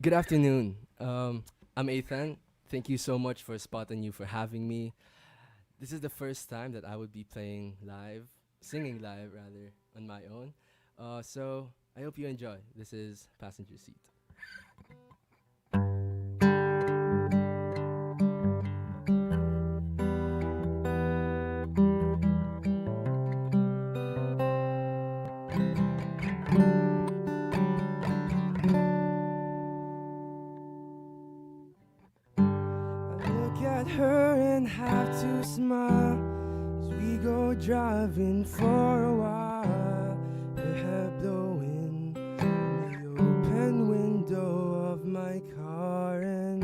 Good afternoon. I'm Ethan. Thank you so much for Spot on You for having me. This is the first time that I would be playing live, singing live rather, on my own. So I hope you enjoy. This is Passenger Seat. I look at her and have to smile as we go driving for a while. Her hair blowing in the open window of my car, and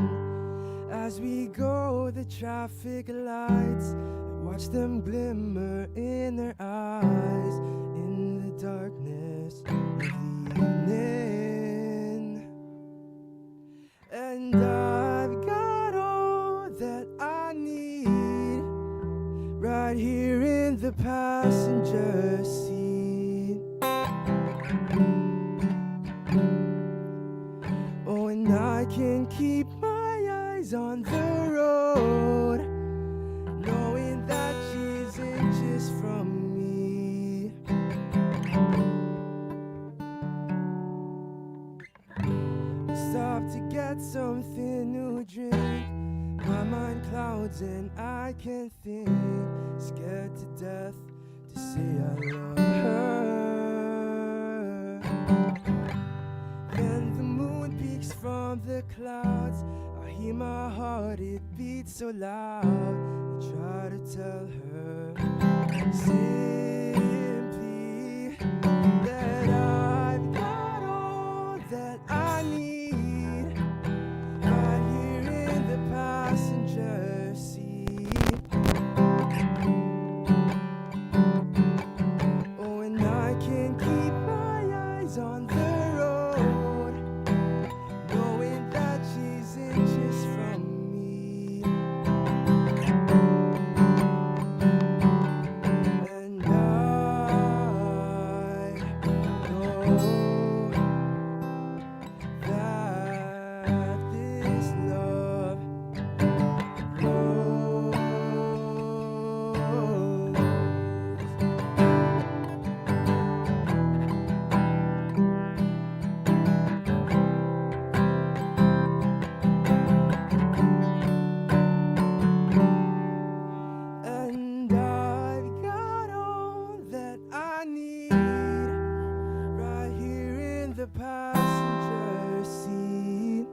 as we go, the traffic lights, I watch them glimmer in her eyes in the darkness of the evening. And I've got all that I need right here in the passenger seat. Oh, and I can keep my eyes on the road, knowing that she's inches from me. We stop to get something to drink. My mind clouds and I can't think. Scared to death to say I love her. Then the moon peeks from the clouds. I hear my heart, it beats so loud. I try to tell her simply that I've got all that I need right here in the passenger seat. Oh, and I can keep my eyes on the road, knowing that she's inches from me. And I know that this love grows. And I've got all that I need right here in the passenger seat.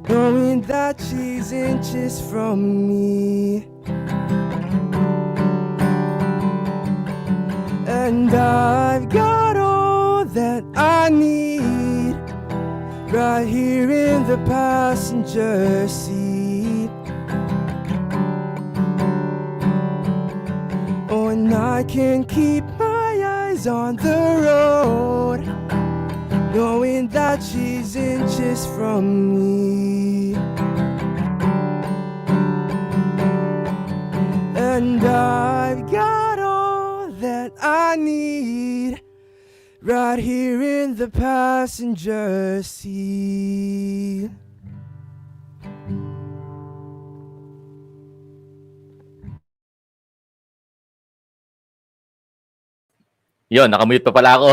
Knowing that she's inches from me. And I've got all that I need right here in the passenger seat. Oh, and I can keep my eyes on the road, knowing that she's inches from me. And I've got all that I need right here in the passenger seat. Yun, nakamute pa pala ako.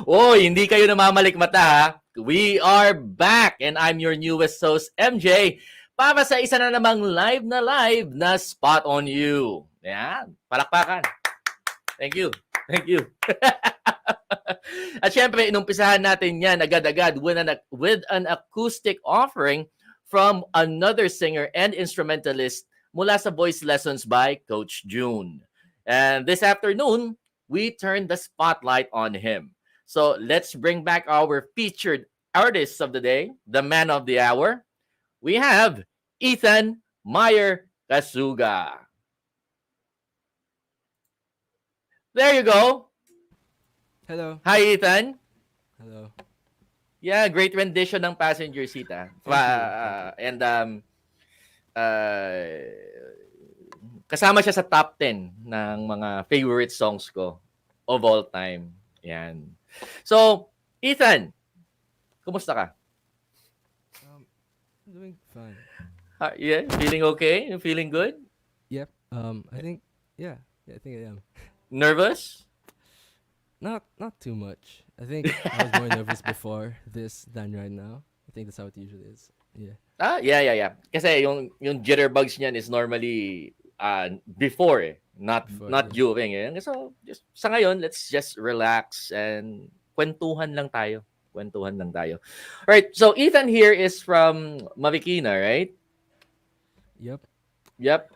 Oy, hindi kayo namamalikmata ha. We are back and I'm your newest host, MJ, para sa isa na namang live na Spot on You. Yan, palakpakan. Thank you. Thank you. At syempre, inumpisahan natin yan agad-agad with an acoustic offering from another singer and instrumentalist mula sa Voice Lessons by Coach June. And this afternoon, we turn the spotlight on him. So let's bring back our featured artist of the day, the man of the hour. We have Ethan Meir Casuga. There you go. Hello. Hi, Ethan. Hello. Yeah, great rendition ng Passenger Seat. Thank you. And uh, kasama siya sa top 10 ng mga favorite songs ko of all time. Yan. So, Ethan, kumusta ka? Um, doing fine. Yeah, feeling okay? You feeling good? Yep. I think yeah, I think I am. Nervous? Not too much. I think I was more nervous before this than right now. I think that's how it usually is. Yeah. Yeah. Kasi yung jitterbugs niyan is normally before not Before, not yeah. during eh. So, just sa ngayon, let's just relax and kwentuhan lang tayo. Kwentuhan lang tayo. All right, so Ethan here is from Marikina, right? Yep. Yep,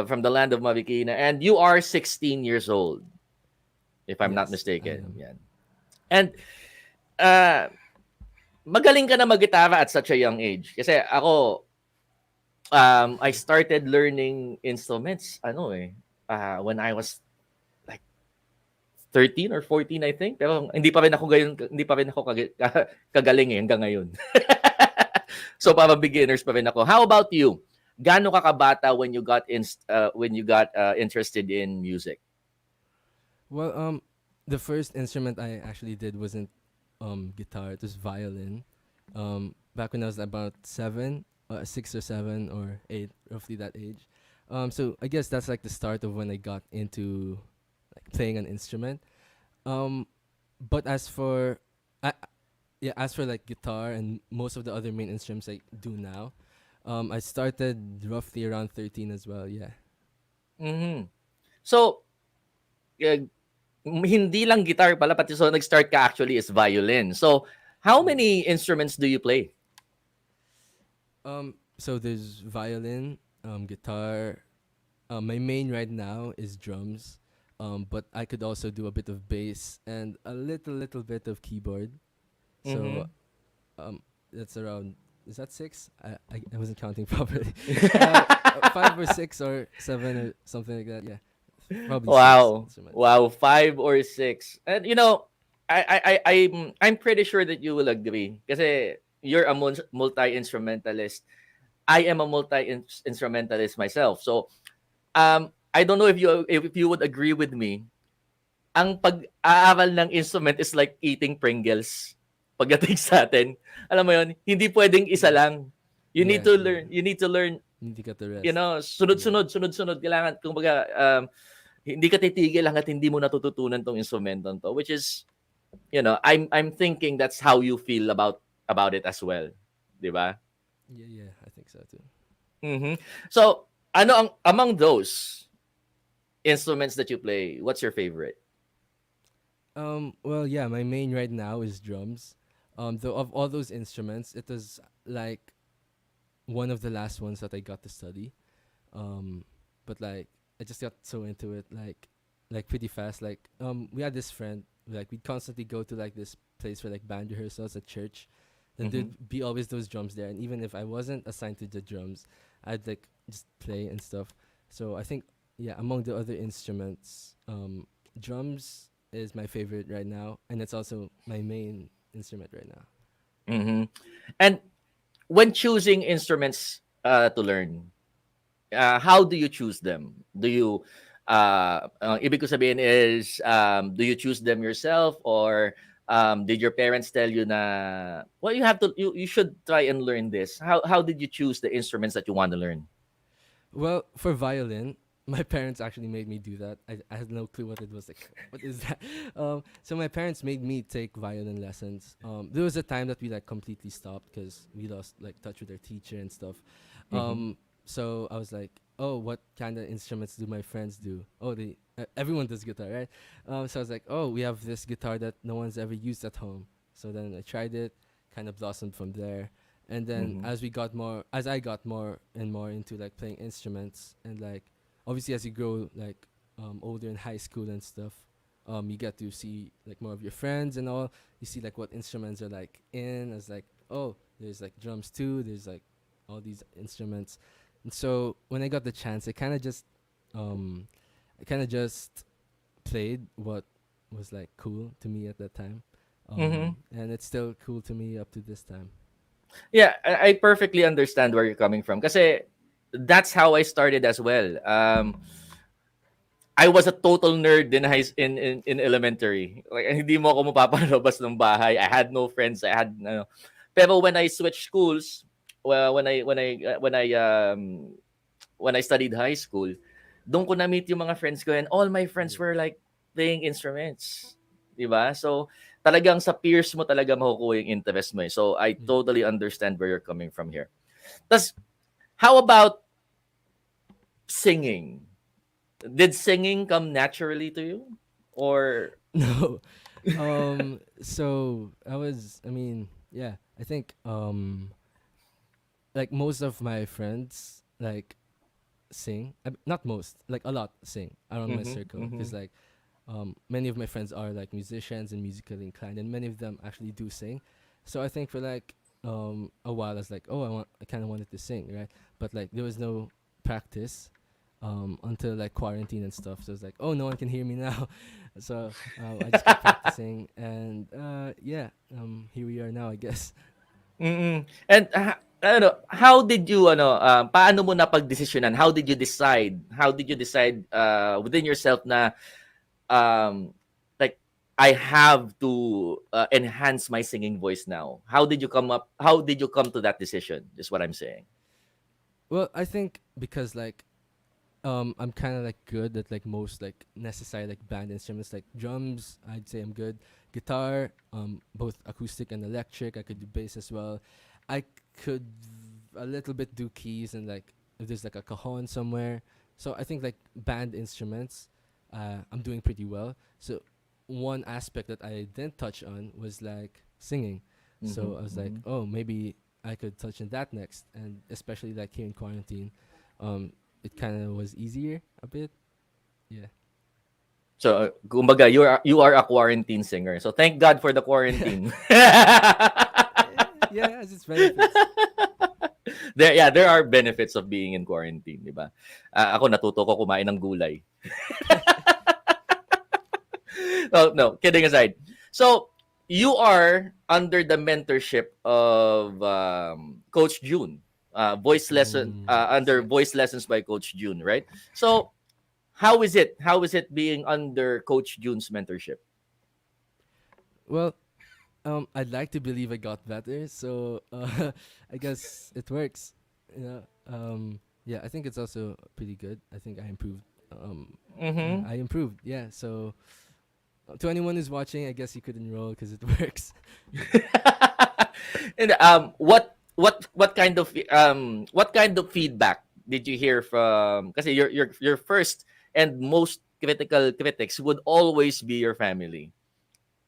from the land of Marikina, and you are 16 years old, if I'm not Yes, I mistaken. am. Yan. And uh, magaling ka na mag-gitara at such a young age. Kasi ako, I started learning instruments, when I was like 13 or 14, I think. Pero hindi pa rin ako kagaling hanggang ngayon. So, para beginners pa rin ako. How about you? Gaano ka kabata when you got interested in music? Well, the first instrument I actually did wasn't guitar. It was violin. Back when I was about 6 or 7 or 8, roughly that age. So I guess that's like the start of when I got into like playing an instrument. Um, but as for like guitar and most of the other main instruments I do now, I started roughly around 13 as well. Yeah. Mhm. So, uh, hindi lang guitar pala, pati so nag-start ka actually is violin. So, how Yeah. many instruments do you play? So there's violin, guitar. My main right now is drums. But I could also do a bit of bass and a little bit of keyboard. So Mhm. that's around. Is that six? I wasn't counting properly. 5 or 6 or 7 or something like that. Yeah, probably six Wow. instruments. Wow, 5 or 6. And I'm pretty sure that you will agree kasi you're a multi-instrumentalist. I am a multi-instrumentalist myself. So, I don't know if you would agree with me. Ang pag-aaral ng instrument is like eating Pringles pagdating sa atin. Alam mo 'yon, hindi pwedeng isa Yeah. lang. You need Yeah. to Yeah. learn you need to learn, You need to get the rest. Yeah. sunod-sunod, sunod-sunod. Kailangan kumbaga, hindi ka titigil hangga't hindi mo natututunan 'tong instrumentong 'to, which is, I'm thinking that's how you feel about it as well, 'di ba? Yeah. Yeah. I think so too. Mhm. So, ano ang among those instruments that you play, what's your favorite? Well, yeah, my main right now is drums. Though of all those instruments, it was like one of the last ones that I got to study. Um, but like I just got so into it, like pretty fast. Like we had this friend, like we'd constantly go to like this place for like band rehearsals at church. Then Mhm. there'd be always those drums there, and even if I wasn't assigned to the drums, I'd like just play and stuff. So I think yeah, among the other instruments, drums is my favorite right now, and it's also my main instrument right now. Mhm. And when choosing instruments to learn, how do you choose them? Do you ibig ko sabihin is, do you choose them yourself, or did your parents tell you na, well, you should try and learn this? How did you choose the instruments that you want to learn? Well, for violin, my parents actually made me do that. I had no clue what it was like. What is that? So my parents made me take violin lessons. There was a time that we like completely stopped because we lost like touch with our teacher and stuff. Mhm. So I was like, oh, what kind of instruments do my friends do? Oh, everyone does guitar, right? So I was like, oh, we have this guitar that no one's ever used at home. So then I tried it, kind of blossomed from there. And then Mhm. as I got more and more into like playing instruments, and like obviously as you grow like older in high school and stuff, you get to see like more of your friends and all. You see like what instruments are like in, as like, oh, there's like drums too, there's like all these instruments. And so when I got the chance, um I kind of just played what was like cool to me at that time. Mhm. And it's still cool to me up to this time. Yeah, I perfectly understand where you're coming from kasi that's how I started as well. I was a total nerd in in elementary. Like hindi mo ako mapapalabas ng bahay. I had no friends. I had no. Pero when I switched schools, well, when I studied high school, doon ko na meet yung mga friends ko and all my friends were like playing instruments. 'Di ba? So talagang sa peers mo talaga makukuha yung interest mo. So I Yeah. totally understand where you're coming from here. Tas how about singing? Did singing come naturally to you? Or No. So I mean, yeah, I think like most of my friends like sing. Not most, like a lot sing around my mhm, circle mhm. because like many of my friends are like musicians and musically inclined, and many of them actually do sing. So I think for like a while, I was like, oh, I kind of wanted to sing, right? But like there was no practice until like quarantine and stuff. So it's like, oh, no one can hear me now. So I just kept practicing, and yeah, here we are now, I guess. Mm. And ano, how did you ano, paano mo napagdesisyonan? How did you decide? How did you decide within yourself na like I have to enhance my singing voice now? How did you come up? How did you come to that decision? Is what I'm saying. Well, I think because like I'm kind of like good at like most like necessary like band instruments like drums. I'd say I'm good. Guitar, both acoustic and electric. I could do bass as well. I could a little bit do keys and like if there's like a cajon somewhere. So I think like band instruments, I'm doing pretty well. So one aspect that I didn't touch on was like singing. So Mhm. I was like, Mhm. oh, maybe I could touch on that next, and especially like here in quarantine. Um, it kind of was easier a bit. Yeah. So, kumbaga, you are a quarantine singer. So, thank God for the quarantine. Yeah, it has its benefits. There are benefits of being in quarantine, di ba? Ako natuto ko kumain ng gulay. Oh, no, kidding aside. So, you are under the mentorship of Coach June. Under Yes. voice lessons by Coach June, right? So, how is it? How is it being under Coach June's mentorship? Well, I'd like to believe I got better, so I guess it works. You know, yeah, I think it's also pretty good. I think I improved. Yeah, Mm-hmm. I improved. Yeah, so to anyone who's watching, I guess you could enroll because it works. And what kind of feedback did you hear from, kasi your first and most critical critics would always be your family.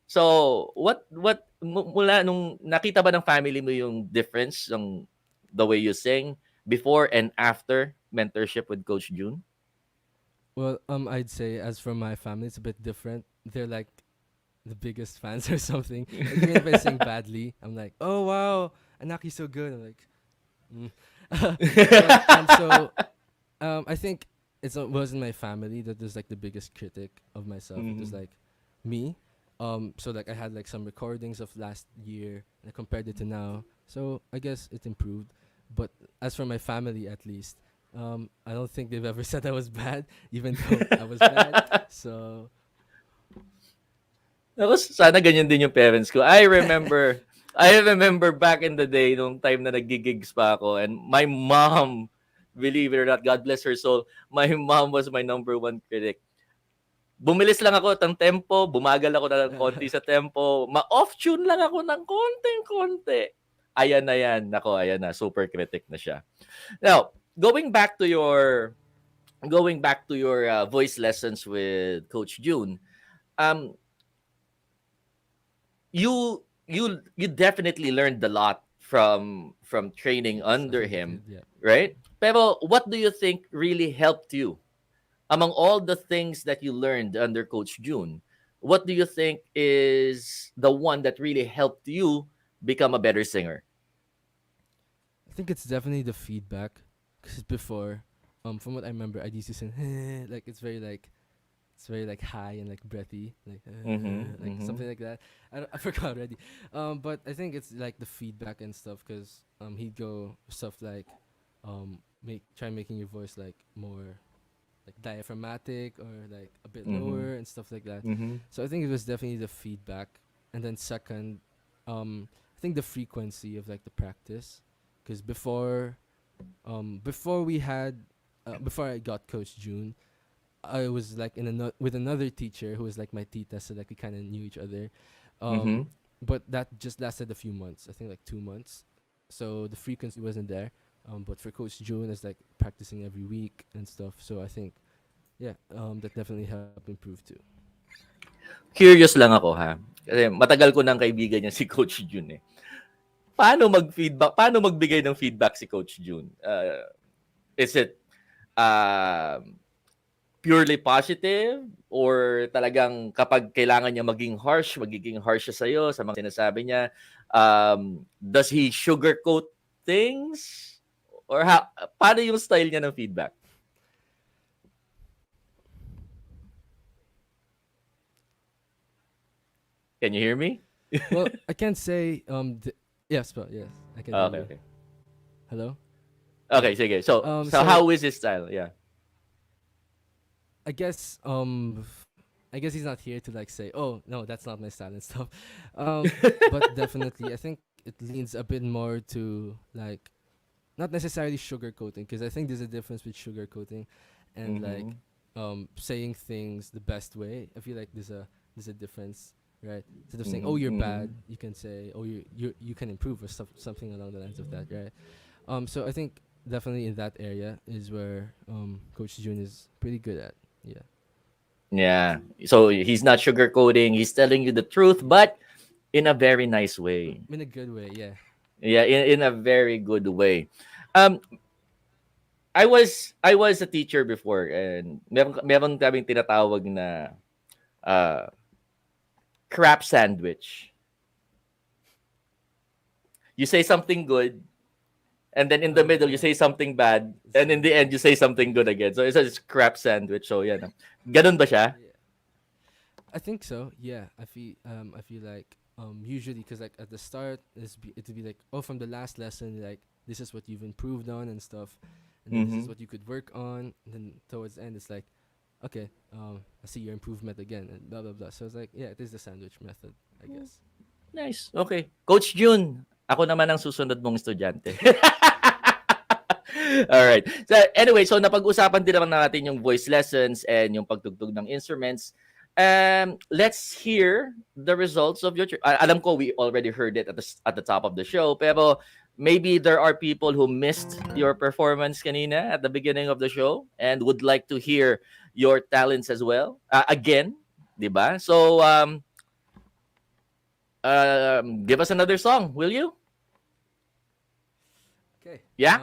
So mula nung nakita ba ng family mo yung difference ng the way you sing before and after mentorship with Coach June? Well, I'd say as for my family, it's a bit different. They're like the biggest fans or something. Like even if I sing badly, I'm like, oh wow, Anaki's so good. I'm like, mm. but so I think wasn't my family that was like the biggest critic of myself. It was Mhm. like me. So like I had like some recordings of last year and I compared it to now. So I guess it improved. But as for my family, at least, I don't think they've ever said I was bad, even though I was bad. So Tapos sana ganyan din yung parents ko. I remember back in the day nung time na naggigigs pa ako and my mom, believe it or not, God bless her soul, my mom was my number one critic. Bumilis lang ako ng tempo, bumagal ako na ng konti sa tempo, ma-off tune lang ako ng konting-konti. Ayan na yan. Nako, ayan na. Super critic na siya. Now, going back to your voice lessons with Coach June, um, you definitely learned a lot from training yes, I under think I him, did. Yeah. right? Pero what do you think really helped you among all the things that you learned under Coach June? What do you think is the one that really helped you become a better singer? I think it's definitely the feedback. Because before, from what I remember, I used to sing like it's very like high and like breathy, Mm-hmm. like Mm-hmm. something like that. I forgot already. But I think it's like the feedback and stuff because he'd go stuff like, try making your voice like more like diaphragmatic or like a bit Mm-hmm. lower and stuff like that. Mm-hmm. So I think it was definitely the feedback, and then second, I think the frequency of like the practice, because before we had before I got Coach June, I was like with another teacher who was like my tita, so like we kind of knew each other. Mm-hmm. But that just lasted a few months. I think like 2 months. So the frequency wasn't there. But for Coach June, it's like practicing every week and stuff. So I think yeah, that definitely helped improve too. Curious lang ako ha. Kasi matagal ko nang kaibigan niya si Coach Jun eh. Paano magbigay ng feedback si Coach Jun? Is it uh, purely positive or talagang kapag kailangan niya magiging harsh siya sa'yo sa mga sinasabi niya? Does he sugarcoat things? Or paano yung style niya ng feedback? Can you hear me? Well, I can't say yes, but yes, I can hear Okay, you. okay. Hello. Okay, Yeah. sige. So So how is his style? Yeah. I guess I guess he's not here to like say, oh no, that's not my style and stuff. But definitely, I think it leans a bit more to like not necessarily sugarcoating, because I think there's a difference with sugarcoating and like Mm-hmm. saying things the best way. I feel like there's a difference, right? Instead of saying, "Oh, you're Mm-hmm. bad," you can say, "Oh, you can improve," or something along the lines of that, right? So I think definitely in that area is where Coach June is pretty good at. Yeah, Yeah. So he's not sugarcoating. He's telling you the truth, but in a very nice way. in a good way. Yeah. Yeah, in a very good way. Um, I was a teacher before, and meron kaming tinatawag na uh, crap sandwich. You say something good, and then in the Oh middle you yeah. say something bad, and in the end you say something good again. So it's a crap sandwich. So yeah, ganun ba siya? Yeah. I think so. Yeah, I feel like usually, because like at the start it'd be like, oh, from the last lesson, like this is what you've improved on and stuff, and then this is Mm-hmm. what you could work on, and then towards the end it's like, okay, I see your improvement again and blah blah blah. So it's like, yeah, it is the sandwich method, I guess. Nice. Okay. Coach June, ako naman ang susunod mong estudyante. Alright. So anyway, so napag-usapan din naman natin yung voice lessons and yung pagtugtog ng instruments. Let's hear the results of your alam ko we already heard it at the top of the show, pero maybe there are people who missed your performance kanina at the beginning of the show and would like to hear your talents as well. Again, 'di ba? So give us another song, will you? Okay. Yeah?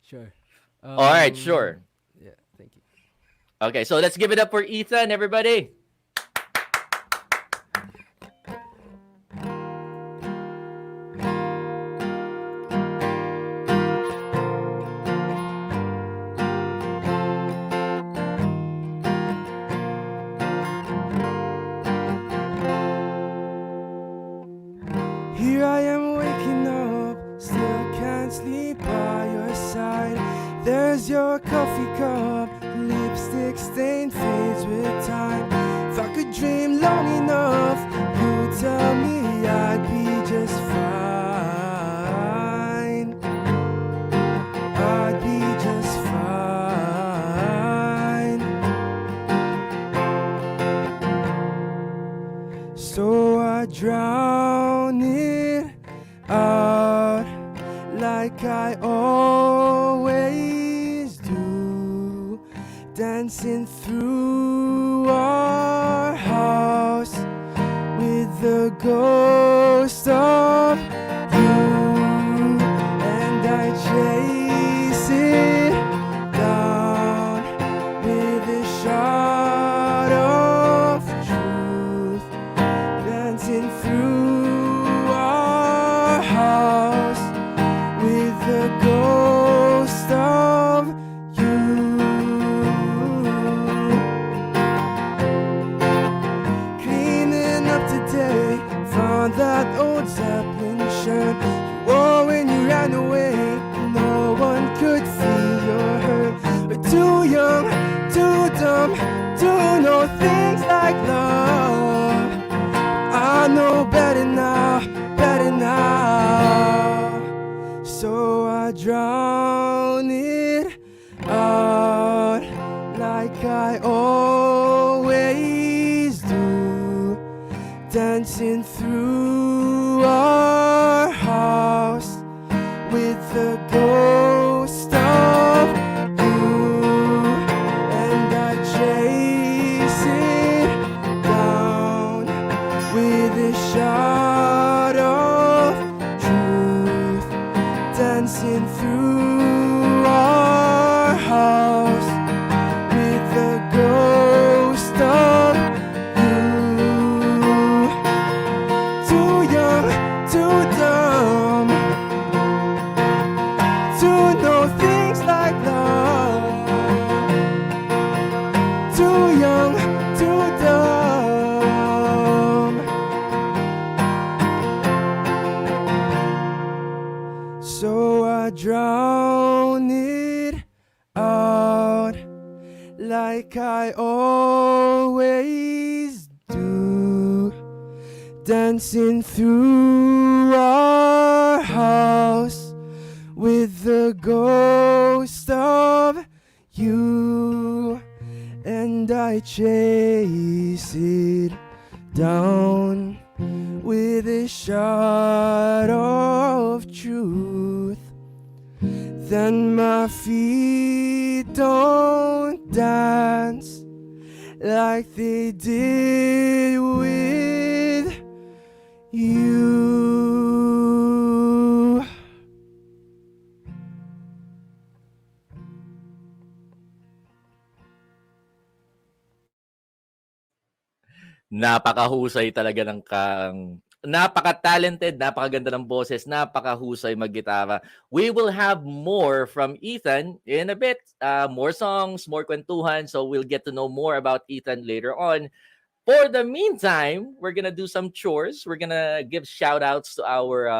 Sure. All right, sure. Yeah. Thank you. Okay, so let's give it up for Ethan, everybody. Here I am waking up, still can't sleep by your side. There's your coffee cup, lipstick stain fades with time. If I could dream long enough, you'd tell me I'd be just fine. I'd be just fine. So I drown it out like I always do, dancing through our house with the ghost of you, and I chase it down with a shot of truth, dancing through our house with the ghost of you. Cleaning up today, found that old young to know things like love. I know better now, better now. So I drown it out like I always do, dancing through our house with the ghost of you, and I chase it down with a shot of truth, dancing through our house with the ghost of you. Too young, too dumb to know things like love. Too young, too dumb. So I drown it out like I always do, dancing through our house with the ghost of you, and I chase it down with a shot of truth. Then my feet don't dance like they did with you. Napakahusay talaga ng napaka-talented, napakaganda ng boses, napakahusay maggitara. We will have more from Ethan in a bit. More songs, more kwentuhan. So we'll get to know more about Ethan later on. For the meantime, we're gonna do some chores. We're gonna give shout-outs to our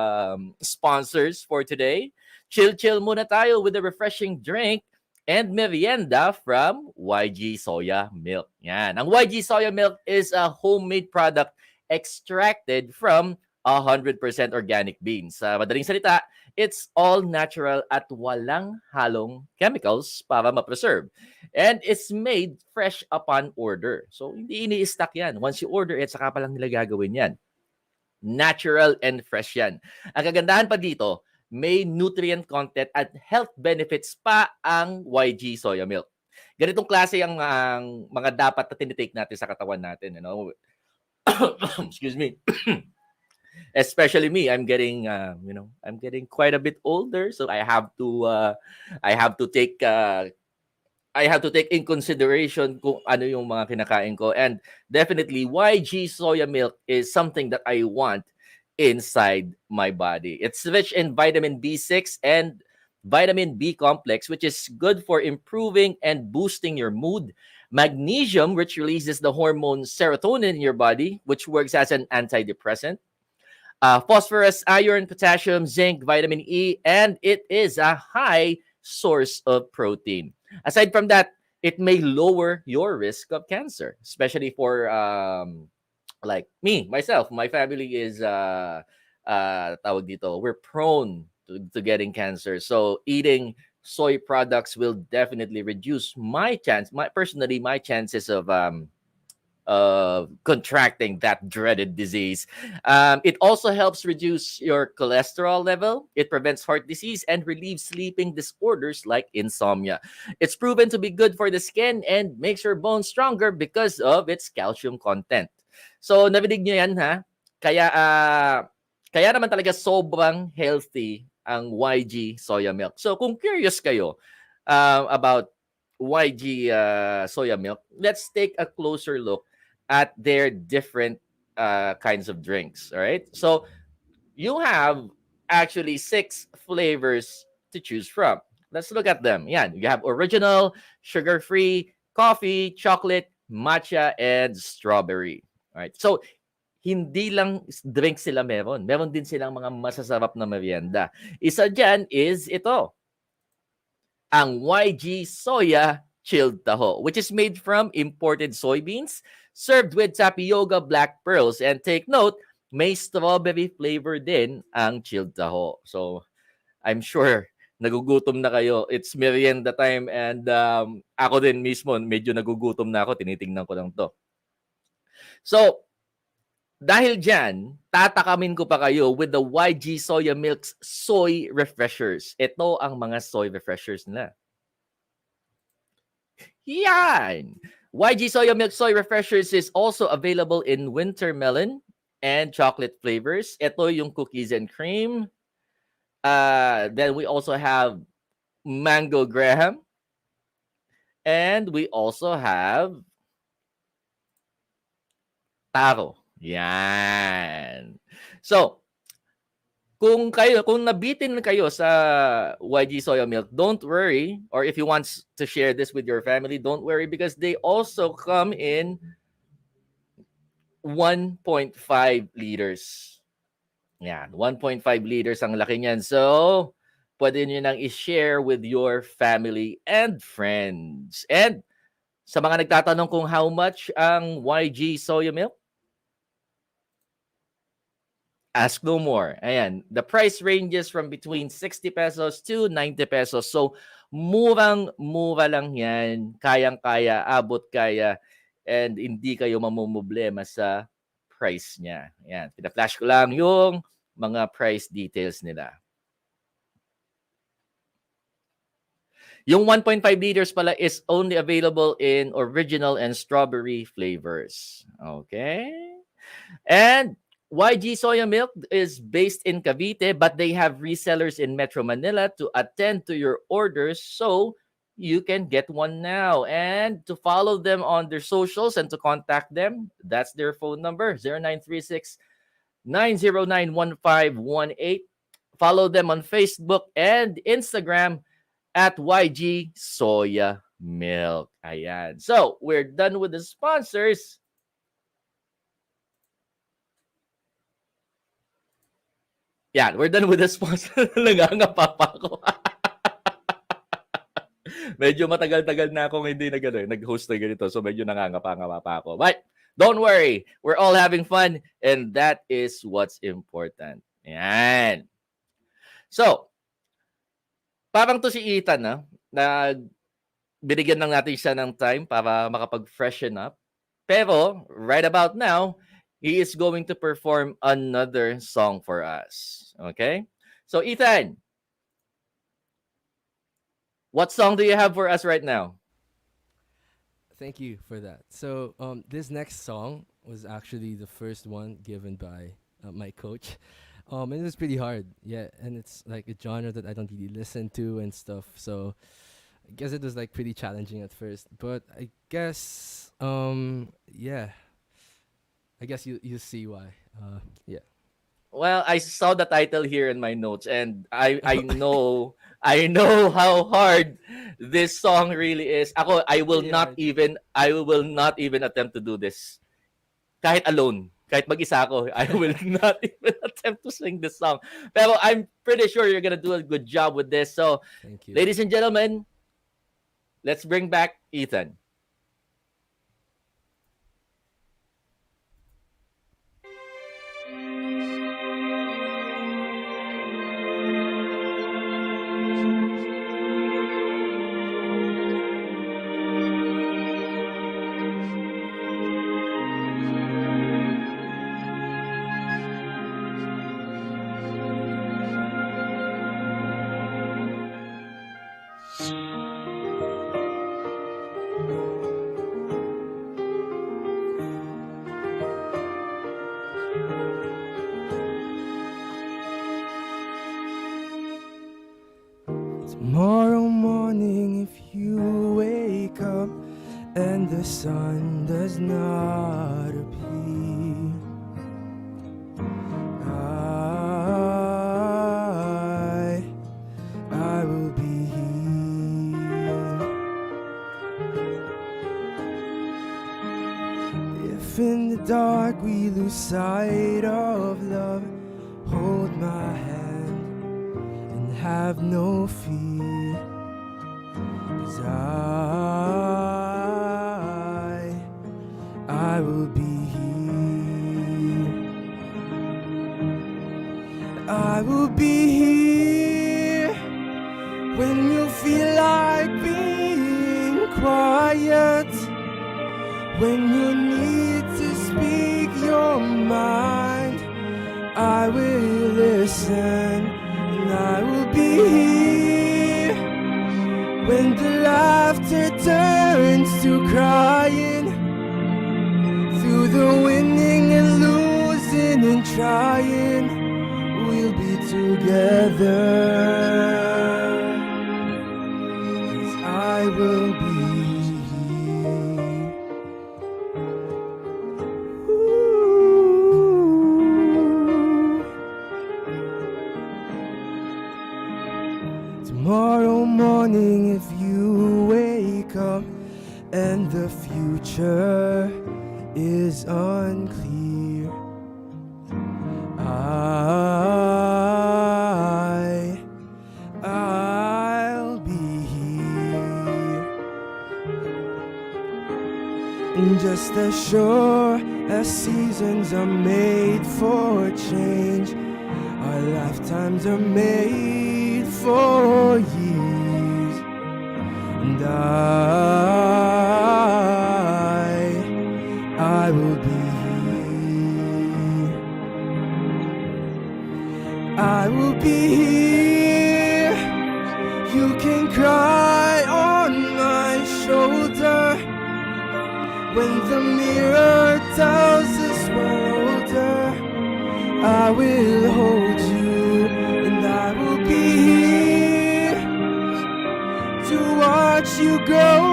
sponsors for today. Chill muna tayo with a refreshing drink and merienda from YG Soya Milk. Yan. Ang YG Soya Milk is a homemade product extracted from 100% organic beans. Sa madaling salita, it's all natural at walang halong chemicals para ma-preserve. And it's made fresh upon order. So, hindi ini-stack yan. Once you order it, saka pa lang nila gagawin yan. Natural and fresh yan. Ang kagandahan pa dito, may nutrient content at health benefits pa ang YG Soya Milk. Ganitong klase ang mga dapat na tinitake natin sa katawan natin. You know? Excuse me. Especially me, I'm getting, I'm getting quite a bit older, so I have to take in consideration kung ano yung mga kinakain ko. And definitely, YG Soya Milk is something that I want inside my body. It's rich in vitamin B6 and vitamin B complex, which is good for improving and boosting your mood. Magnesium, which releases the hormone serotonin in your body, which works as an antidepressant. Phosphorus, iron, potassium, zinc, vitamin E, and it is a high source of protein. Aside from that, it may lower your risk of cancer, especially for like me, myself. My family is tawag dito, we're prone to getting cancer. So eating soy products will definitely reduce my chances of contracting that dreaded disease. It also helps reduce your cholesterol level. It prevents heart disease and relieves sleeping disorders like insomnia. It's proven to be good for the skin and makes your bones stronger because of its calcium content. So, narinig nyo yan, ha? Kaya naman talaga sobrang healthy ang YG Soya Milk. So, kung curious kayo about YG Soya Milk, let's take a closer look at their different kinds of drinks. All right. So you have actually 6 flavors to choose from. Let's look at them. Yeah, you have original, sugar-free, coffee, chocolate, matcha, and strawberry. All right. So hindi lang drink sila meron. Meron din silang mga masasarap na merienda. Isa dyan is ito. Ang YG Soya chilled taho, which is made from imported soybeans, served with tapioca black pearls. And take note, may strawberry flavor din ang chilled taho. So, I'm sure nagugutom na kayo. It's merienda time and ako din mismo, medyo nagugutom na ako. Tinitingnan ko lang to. So, dahil dyan, tatakamin ko pa kayo with the YG Soya Milk's Soy Refreshers. Ito ang mga soy refreshers nila. Yan! YG Soya Milk Soy Refreshers is also available in winter melon and chocolate flavors. Ito yung cookies and cream. Then we also have mango graham. And we also have taro. Yan. So, kung nabitin kayo sa YG Soya Milk, don't worry. Or if you want to share this with your family, don't worry because they also come in 1.5 liters. Yan, 1.5 liters ang laki niyan. So, pwede nyo nang i-share with your family and friends. And sa mga nagtatanong kung how much ang YG Soya Milk, ask no more. Ayan, the price ranges from between 60 pesos to 90 pesos. So, murang-mura lang yan. Kayang-kaya, abot kaya, and hindi kayo mamumblema sa price niya. Ayan, pina-flash ko lang yung mga price details nila. Yung 1.5 liters pala is only available in original and strawberry flavors. Okay? And YG Soya Milk is based in Cavite, but they have resellers in Metro Manila to attend to your orders, so you can get one now. And to follow them on their socials and to contact them, that's their phone number, 0936-909-1518. Follow them on Facebook and Instagram at YG Soya Milk. Ayan. So, we're done with the sponsors. Yan, we're done with the sponsor. Nangangapa pa ako. Medyo matagal-tagal na akong hindi nag-host na ganito. So medyo nangangapa-ngapa pa ako. But don't worry. We're all having fun. And that is what's important. Yan. So, parang to si Ethan, na binigyan lang natin siya ng time para makapag-freshen up. Pero, right about now, he is going to perform another song for us. Okay? So, Ethan, what song do you have for us right now? Thank you for that. So this next song was actually the first one given by my coach. And it was pretty hard. Yeah, and it's like a genre that I don't really listen to and stuff. So I guess it was like pretty challenging at first. But I guess yeah. I guess you see why. Yeah. Well, I saw the title here in my notes and I know how hard this song really is. I will not even attempt to do this. Kahit alone, kahit mag-isa ako, I will not even attempt to sing this song. Pero I'm pretty sure you're gonna do a good job with this. So, thank you. Ladies and gentlemen, let's bring back Ethan. Tomorrow morning, if you wake up and the sun does not appear, I will be here. If in the dark we lose sight of love, hold my hand and have no fear. 'Cause I will be here. I will be here when you feel like being quiet, when you need to speak your mind. I will listen, and I will be here when the laughter turns to crying, through the winning and losing and trying, we'll be together. 'Cause I will be here. Ooh. Tomorrow morning, if you wake up and the future is unclear, I'll be here. And just as sure as seasons are made for change, our lifetimes are made for years. And I will be here. I will be here. You can cry on my shoulder when the mirror tells us we're older. I will hold you, and I will be here to watch you grow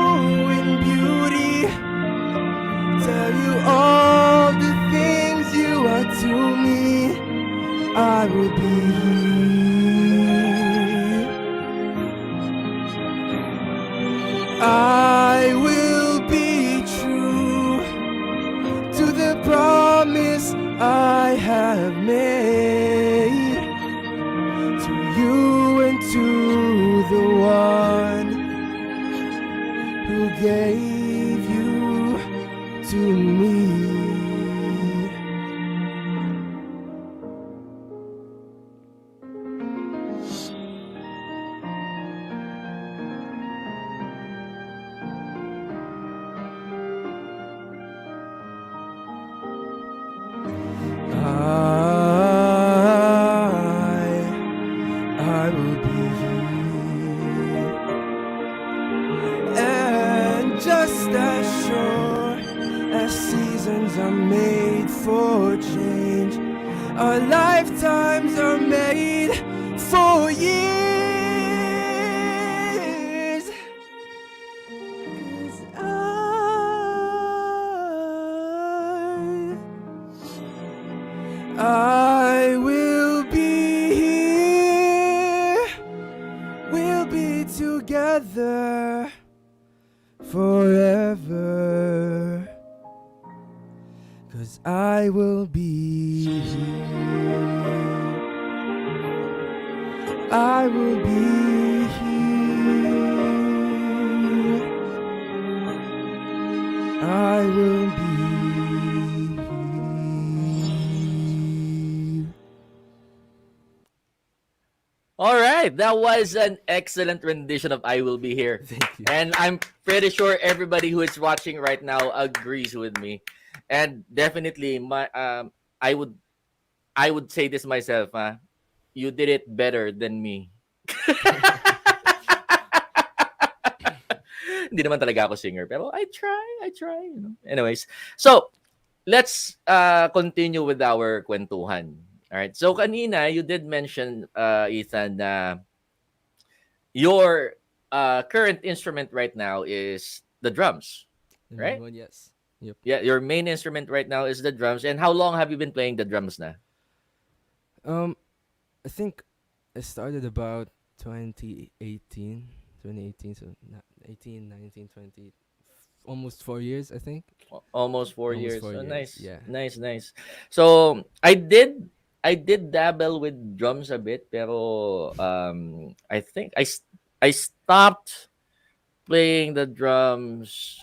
in beauty, tell you all the things you are to me. I will be here. I will be true to the promise I have made, to you and to the one who gave you to me. I will be here. And just as sure as seasons are made for change, our lifetimes are made for years. 'Cause I will be here. We'll be together forever. 'Cause I will be here. I will be here. I will be here. All right, that was an excellent rendition of "I Will Be Here," Thank you. and I'm pretty sure everybody who is watching right now agrees with me. And definitely, I would say this myself. You did it better than me. Hindi naman talaga ako singer, pero I try. Anyways, so let's continue with our kwentuhan. All right. So kanina you did mention, Ethan, your current instrument right now is the drums, The right? main one, yes. Yep. Yeah, your main instrument right now is the drums. And how long have you been playing the drums na? I think I started about 2018, so 18, 19, 20, almost 4 years, I think. Almost 4 Almost years. 4 Oh, years, nice, yeah. nice. So I did dabble with drums a bit, pero I think I stopped playing the drums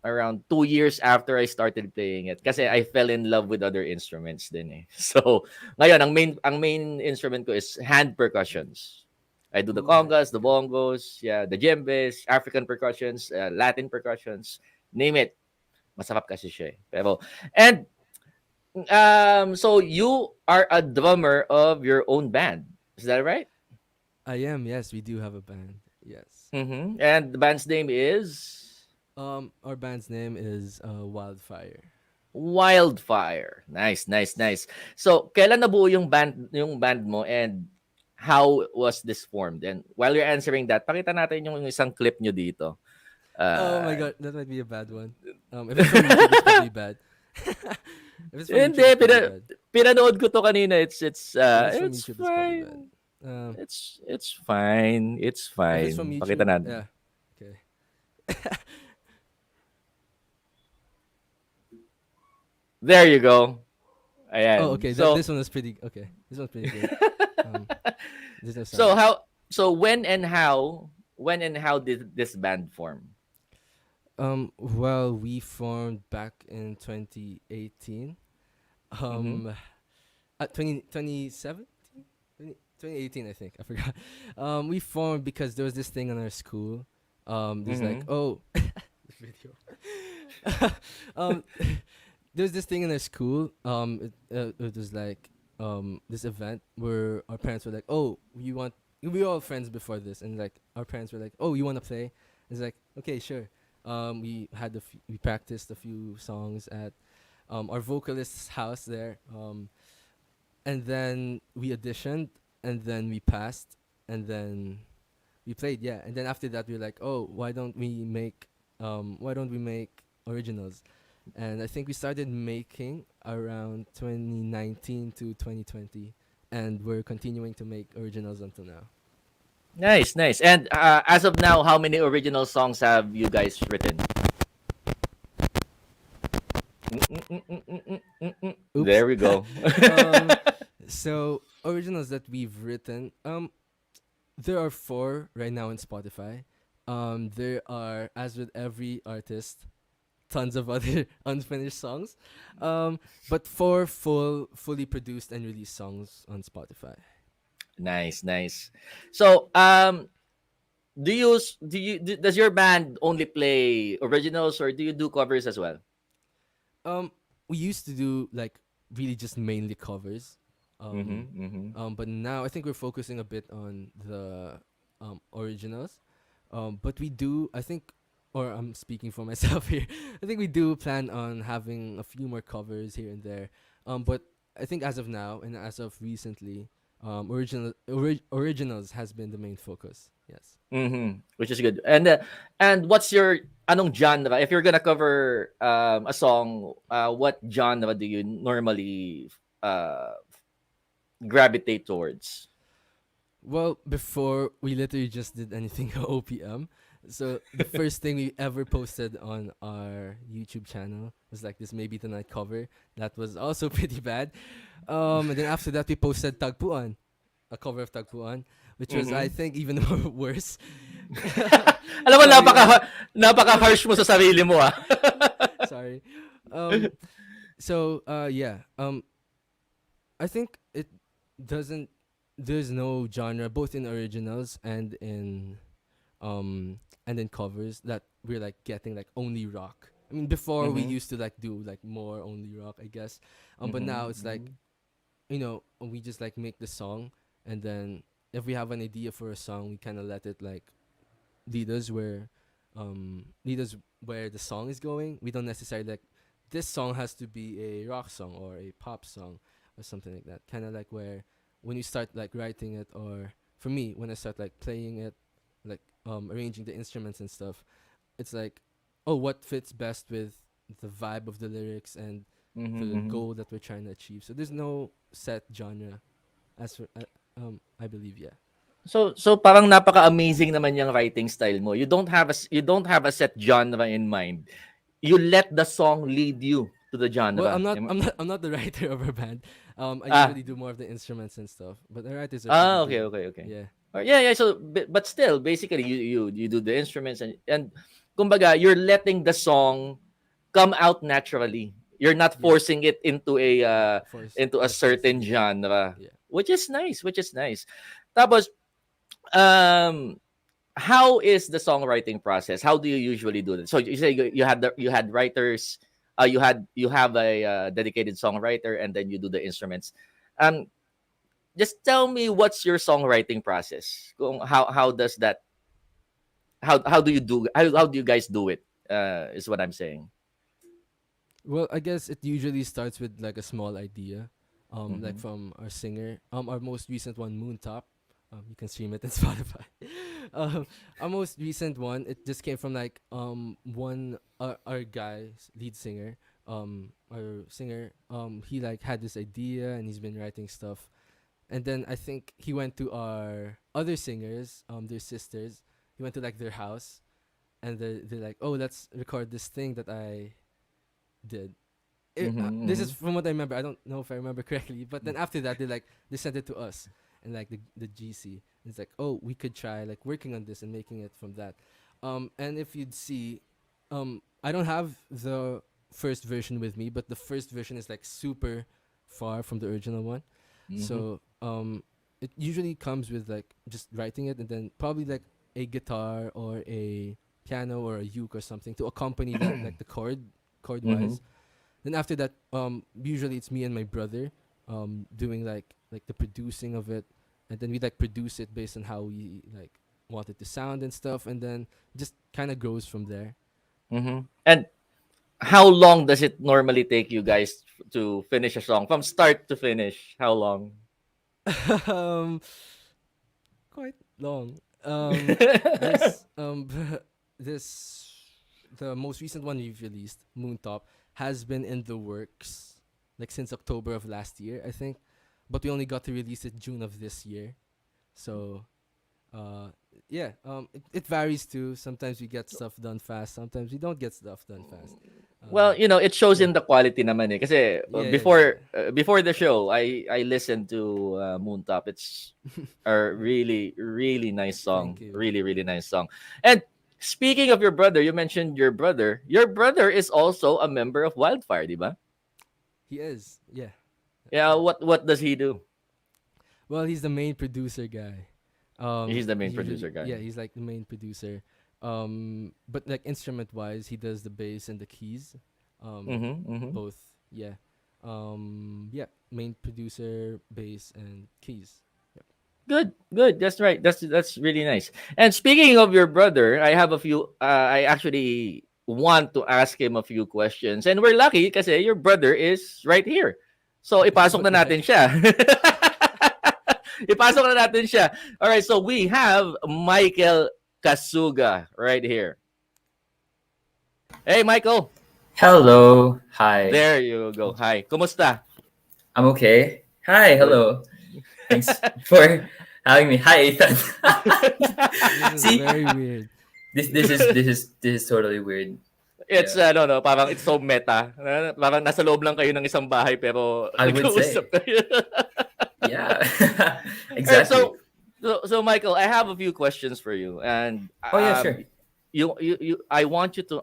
around 2 years after I started playing it kasi I fell in love with other instruments din eh. So, ngayon ang main instrument ko is hand percussions. I do the Ooh, congas, the okay. bongos, yeah, the djembes, African percussions, Latin percussions, name it. Masarap kasi siya eh. Pero and so you are a drummer of your own band. Is that right? I am. Yes, we do have a band. Yes. And the band's name is Our band's name is Wildfire. Wildfire. Nice, nice, Yes. nice. So, kailan nabuo yung band mo and how was this formed? And while you're answering that, pakita natin yung isang clip nyo dito. Oh my Uh, god, that might be a bad one. If it's from YouTube, it's probably bad. If it's from Hindi, YouTube, it's probably bad. pinanood ko to kanina. If it's from It's YouTube, it's probably bad. fine. Um, It's fine. It's if it's from fine. Pakita YouTube, natin. yeah. Okay. There you go. Oh, Ayan. okay. So, This one was pretty. Okay, this one's pretty good. Um, there's no so sound. how so when and how did this band form? Well, we formed back in 2018. Mm-hmm. Um, 2017? 2018, I think. I forgot. We formed because there was this thing in our school. There's like, Mm-hmm. oh, this video. um, there's this thing in our school. It was like this event where our parents were like, oh, you want? We were all friends before this, and like our parents were like, oh, you want to play? It's like, okay, sure. We practiced a few songs at our vocalist's house there. And then we auditioned, and then we passed, and then we played. Yeah, and then after that we were like, oh, why don't we make originals? And I think we started making around 2019 to 2020, and we're continuing to make originals until now. Nice, nice. And as of now, how many original songs have you guys written? Oops. There we go. um, so originals that we've written, there are 4 right now in Spotify. There are, as with every artist, tons of other unfinished songs. But 4 fully produced and released songs on Spotify. Nice, nice. So, does your band only play originals or do you do covers as well? Um, we used to do like really just mainly covers. Mm-hmm. Um, Mm-hmm. but now I think we're focusing a bit on the originals. But we do, I think, or I'm speaking for myself here. I think we do plan on having a few more covers here and there. But I think as of now and as of recently, originals has been the main focus. Yes. Mm-hmm. Which is good. And what's your anong genre? If you're gonna cover a song, what genre do you normally uh gravitate towards? Well, before we literally just did anything OPM. So the first thing we ever posted on our YouTube channel was like this maybe tonight cover. That was also pretty bad. And then after that we posted Tagpuan, a cover of Tagpuan, which was I Mm-hmm. think even more worse. Alam mo, Sorry, napaka harsh mo sa sarili mo ah. sorry. Um, so yeah. I think it doesn't. There's no genre, both in originals and in covers, that we're like getting like only rock. I mean, before we Mm-hmm. used to like do like more only rock, I guess. But Mm-hmm. now it's like, we just like make the song, and then if we have an idea for a song, we kind of let it like lead us where, the song is going. We don't necessarily like this song has to be a rock song or a pop song or something like that. Kind of like where when you start like writing it, or for me when I start like playing it, like arranging the instruments and stuff, it's like, oh, what fits best with the vibe of the lyrics and Mm-hmm. the Mm-hmm. goal that we're trying to achieve. So there's no set genre, as for I believe, yeah. So parang napaka-amazing naman yung writing style mo. You don't have a set genre in mind. You let the song lead you to the Well, genre. I'm not the writer of our band. I Ah, usually do more of the instruments and stuff, but the writers are pretty okay, good. okay, okay. Yeah. Yeah, yeah. So, but still, basically, you do the instruments and kumbaga, you're letting the song come out naturally. You're not Yeah, forcing it yeah. Force into a forcing certain something. genre, Yeah. which is nice, which is nice. Tapos, um, how is the songwriting process? How do you usually do it? So you say you had writers, you have a dedicated songwriter, and then you do the instruments. Um, just tell me what's your songwriting process? How does that how do you do how do you guys do it? Is what I'm saying. Well, I guess it usually starts with like a small idea, like Mm-hmm. from our singer. Our most recent one, Moontop. You can stream it in Spotify. Our most recent one, it just came from like one our guy's lead singer, our singer. He like had this idea and he's been writing stuff, and then I think he went to our other singers, their sisters. He went to like their house, and they're like, oh, let's record this thing that I did. This is Mm-hmm. from what I remember. I don't know if I remember correctly, but then after that, they sent it to us and like the GC. And it's like, oh, we could try like working on this and making it from that. And if you'd see, I don't have the first version with me, but the first version is like super far from the original one. Mm-hmm. So it usually comes with like just writing it and then probably like a guitar or a piano or a uke or something to accompany that like the chord Mm-hmm. wise. Then after that, usually it's me and my brother, doing like the producing of it, and then we like produce it based on how we like want it to sound and stuff, and then just kind of grows from there. Mm-hmm. And how long does it normally take you guys to finish a song from start to finish? How long? um, Quite long. This this the most recent one we've released, Moontop, has been in the works like since October of last year, I think, but we only got to release it June of this year. So uh yeah, it varies too. Sometimes we get stuff done fast, sometimes we don't get stuff done fast. Well, um it shows yeah, in the quality naman eh. Kasi yeah, yeah, yeah, before the show, I listened to Moontop. It's a really really nice thank song. you. Really really nice song. And speaking of your brother, you mentioned your brother. Your brother is also a member of Wildfire, di ba? He is, yeah. Yeah, what does he do? Well, he's the main producer guy. He's the main Usually, producer guy. yeah, he's like the main producer. But like instrument wise, he does the bass and the keys. Mhm. Mhm. Both, yeah. Yeah, main producer, bass and keys. Yep. Good, good. That's right. That's really nice. And speaking of your brother, I have a few. I actually want to ask him a few questions, and we're lucky kasi your brother is right here. So ipasok na Right. natin siya. Ipasok na natin siya. All right. So we have Michael Kasuga right here. Hey, Michael. Hello. Hi. There you go. Hi. Kumusta? I'm okay. Hi. Good. Hello. Thanks for having me. Hi, Ethan. This is See, very weird. this is totally weird. It's Yeah, ano no, parang it's so meta. Parang nasa loob lang kayo ng isang bahay pero I would nag-uusap say. kayo. Yeah, Alright, exactly. so Michael, I have a few questions for you, and Oh yeah, sure. I want you to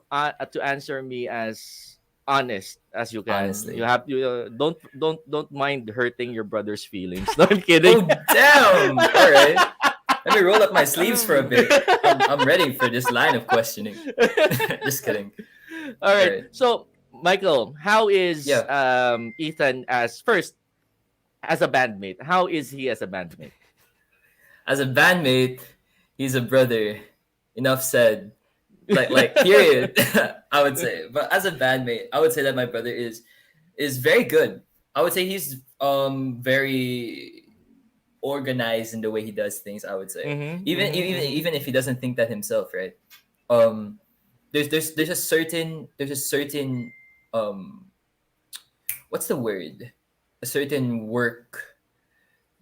answer me as honest as you can. You Honestly. have you don't mind hurting your brother's feelings. No, I'm kidding. Oh damn. All right. Let me roll up my sleeves for a bit. I'm ready for this line of questioning. Just kidding. All All right. right. So, Michael, how is Yeah. Ethan as first as a bandmate? How is he as a bandmate? As a bandmate, he's a brother. Enough said. Like period. I would say. But as a bandmate, I would say that my brother is very good. I would say he's very organized in the way he does things. I would say Mm-hmm, even mm-hmm, even mm-hmm. even if he doesn't think that himself, right? Um, there's a certain um what's the word? A certain work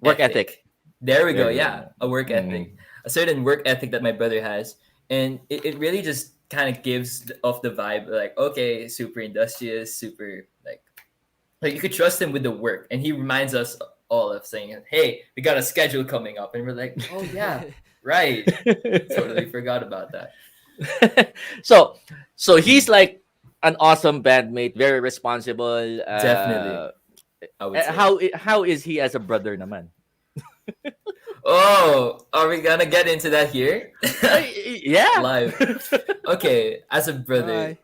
Work ethic. ethic. There we There go. you Yeah, go. a work Mm-hmm. ethic. A certain work ethic that my brother has, and it really just kind of gives off the vibe like okay, super industrious, super like you could trust him with the work, and he reminds us all of saying, "Hey, we got a schedule coming up," and we're like, "Oh yeah, right." Totally forgot about that. so so he's like an awesome bandmate, very responsible. Definitely, I would say. How is he as a brother naman? Oh, are we gonna get into that here? Yeah. Live. Okay, as a brother, Hi.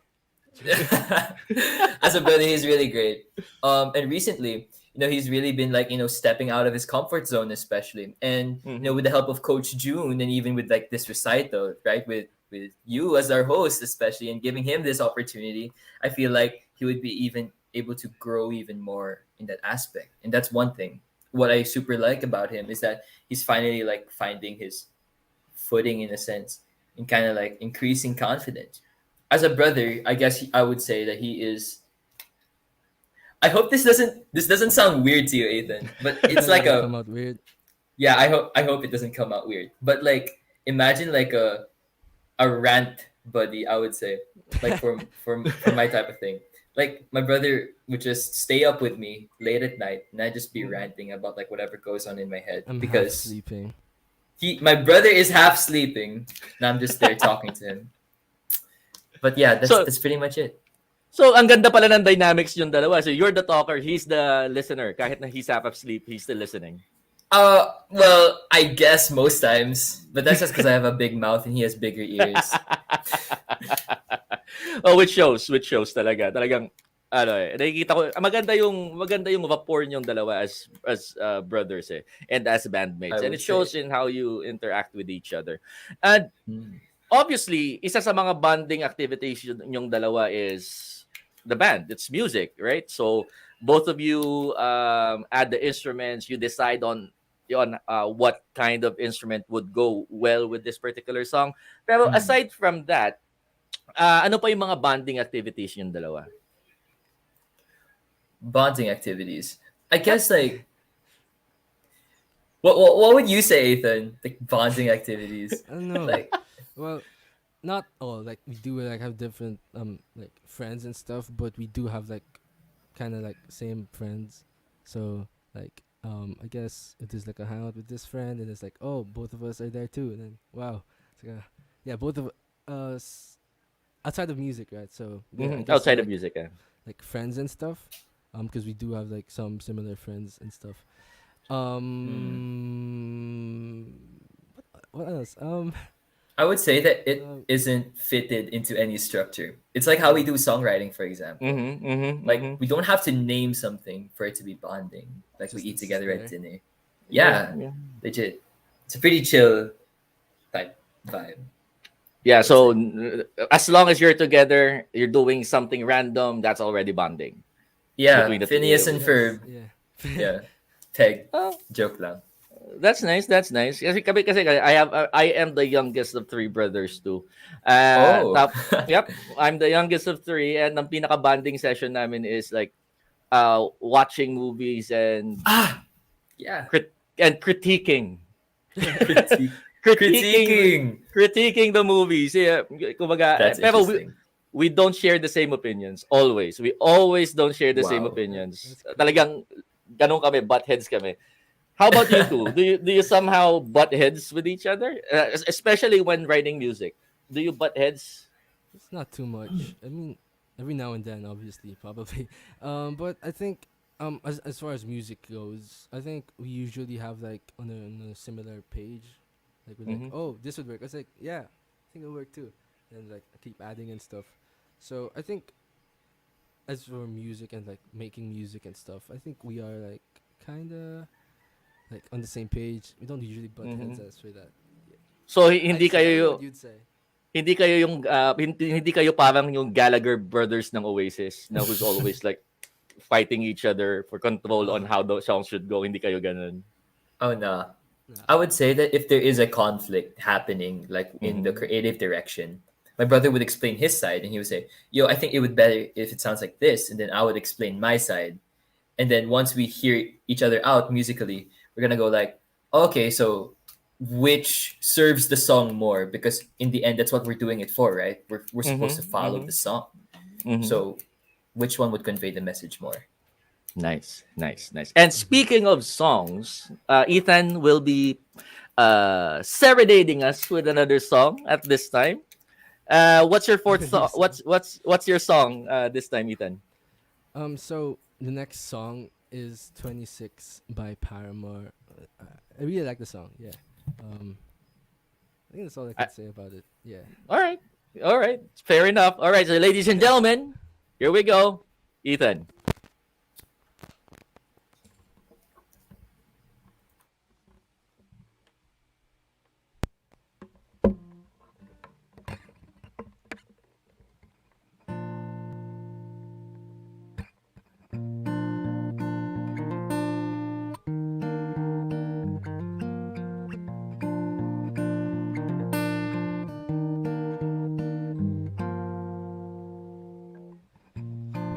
as a brother, he's really great. And recently, he's really been like, stepping out of his comfort zone, especially, and Mhm. with the help of Coach June, and even with like this recital, right, with you as our host, especially, and giving him this opportunity, I feel like he would be even able to grow even more in that aspect, and that's one thing. What I super like about him is that he's finally like finding his footing in a sense, and kind of like increasing confidence. As a brother, I guess I would say that he is. I hope this doesn't sound weird to you, Ethan, but It's it's not like gonna a come out weird. yeah. I hope it doesn't come out weird, but like imagine like a rant buddy. I would say like for my type of thing. Like my brother would just stay up with me late at night, and I just be ranting about like whatever goes on in my head I'm half because sleeping. my brother is half sleeping, and I'm just there talking to him. But yeah, that's So that's pretty much it. so ang ganda pala ng dynamics yung dalawa. So you're the talker, he's the listener. Kahit na he's half asleep, he's still listening. Well, I guess most times, but that's just because I have a big mouth and he has bigger ears. Oh, which shows talaga. Talagang ano nakikita ko maganda yung rapport niyong dalawa as brothers and as I bandmates. And would it shows say. in how you interact with each other. And Mm. obviously, isa sa mga bonding activities yung dalawa is the band. It's music, right? So both of you add the instruments. You decide on what kind of instrument would go well with this particular song. Pero Mm. aside from that, ano pa yung mga bonding activities yung dalawa? Bonding activities. I Yep. guess like what would you say, Ethan? Like bonding activities. I don't know. Like Well, not all. Like we do like have different like friends and stuff, but we do have like kind of like same friends. So like I guess if there's like a hangout with this friend and it's like, oh, both of us are there too, and then wow, it's like yeah, both of us outside of music, right? So yeah, I guess Outside of like music. friends and stuff. Because we do have like some similar friends and stuff. mm, Um, what else? I would say that it Uh, isn't fitted into any structure. It's like how we yeah, do songwriting, for example. Mm-hmm, mm-hmm, Like mm-hmm. we don't have to name something for it to be bonding. Like we just eat it's just together at there. dinner. Yeah, Yeah, yeah. legit. It's a pretty chill type vibe, Yeah, I would so say. as long as you're together, you're doing something random, that's already bonding between Yeah, the two. Phineas and Yes, Ferb. yeah. Yeah, Peg. Oh, Joke lang. that's nice. That's nice. Kasi I am the youngest of three brothers too. Oh. Yep, I'm the youngest of three, and ang pinaka bonding session namin is like watching movies and Ah, yeah. critiquing Critique. critiquing Critiquing. critiquing the movies. Yeah, kumbaga, That's pero interesting. we don't share the same opinions always. We always don't share the same Wow. opinions. That's cool. Talagang ganun kami, butt heads kami. How about you two? Do you somehow butt heads with each other? Especially when writing music. Do you butt heads? It's not too much. I mean, every now and then, obviously, probably. But I think as far as music goes, I think we usually have like on a similar page, like we're like, Mm-hmm. oh, this would work. I was like, yeah, I think it'll work too, and like I keep adding and stuff. So I think as for music and like making music and stuff, I think we are like kind of like on the same page. We don't usually butt heads Mm-hmm. as for that. Yeah. So I see. I don't know what you'd say. hindi kayo yung hindi kayo parang yung Gallagher brothers ng Oasis na who's always like fighting each other for control on Uh, how the song should go. Hindi kayo ganun. Oh no. I nah. would say that if there is a conflict happening, like in the Mm-hmm. creative direction, my brother would explain his side and he would say, "Yo, I think it would better if it sounds like this," and then I would explain my side, and then once we hear each other out musically, we're gonna go like, okay, so which serves the song more? Because in the end, that's what we're doing it for, right? We're supposed to Mm-hmm. follow Mm-hmm. the song. Mm-hmm. So which one would convey the message more? Nice, nice, nice. And speaking of songs, Ethan will be serenading us with another song at this time. What's your fourth New song? song. What's your song this time, Ethan? So the next song is 26 by Paramore. I really like the song. Yeah. Um, I think that's all I I, can say about it. Yeah. all right, all right, fair enough. All right, so ladies and gentlemen, here we go, Ethan.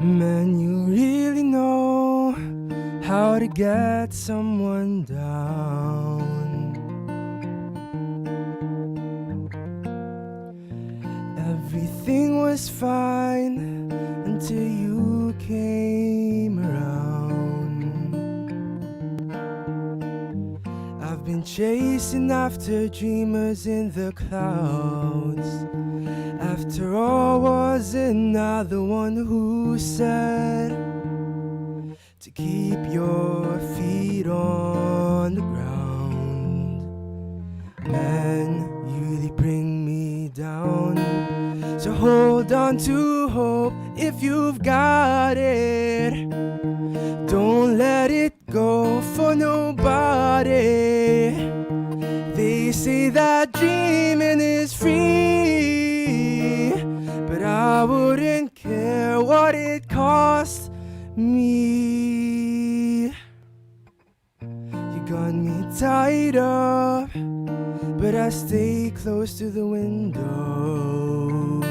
Man, you really know how to get someone down. Everything was fine until you came around. I've been chasing after dreamers in the clouds. After all, wasn't I the one who said to keep your feet on the ground? Man, you really bring me down. So hold on to hope if you've got it. Don't let it go for nobody. They say that dreaming is free, but I wouldn't care what it cost me. You got me tied up, but I stay close to the window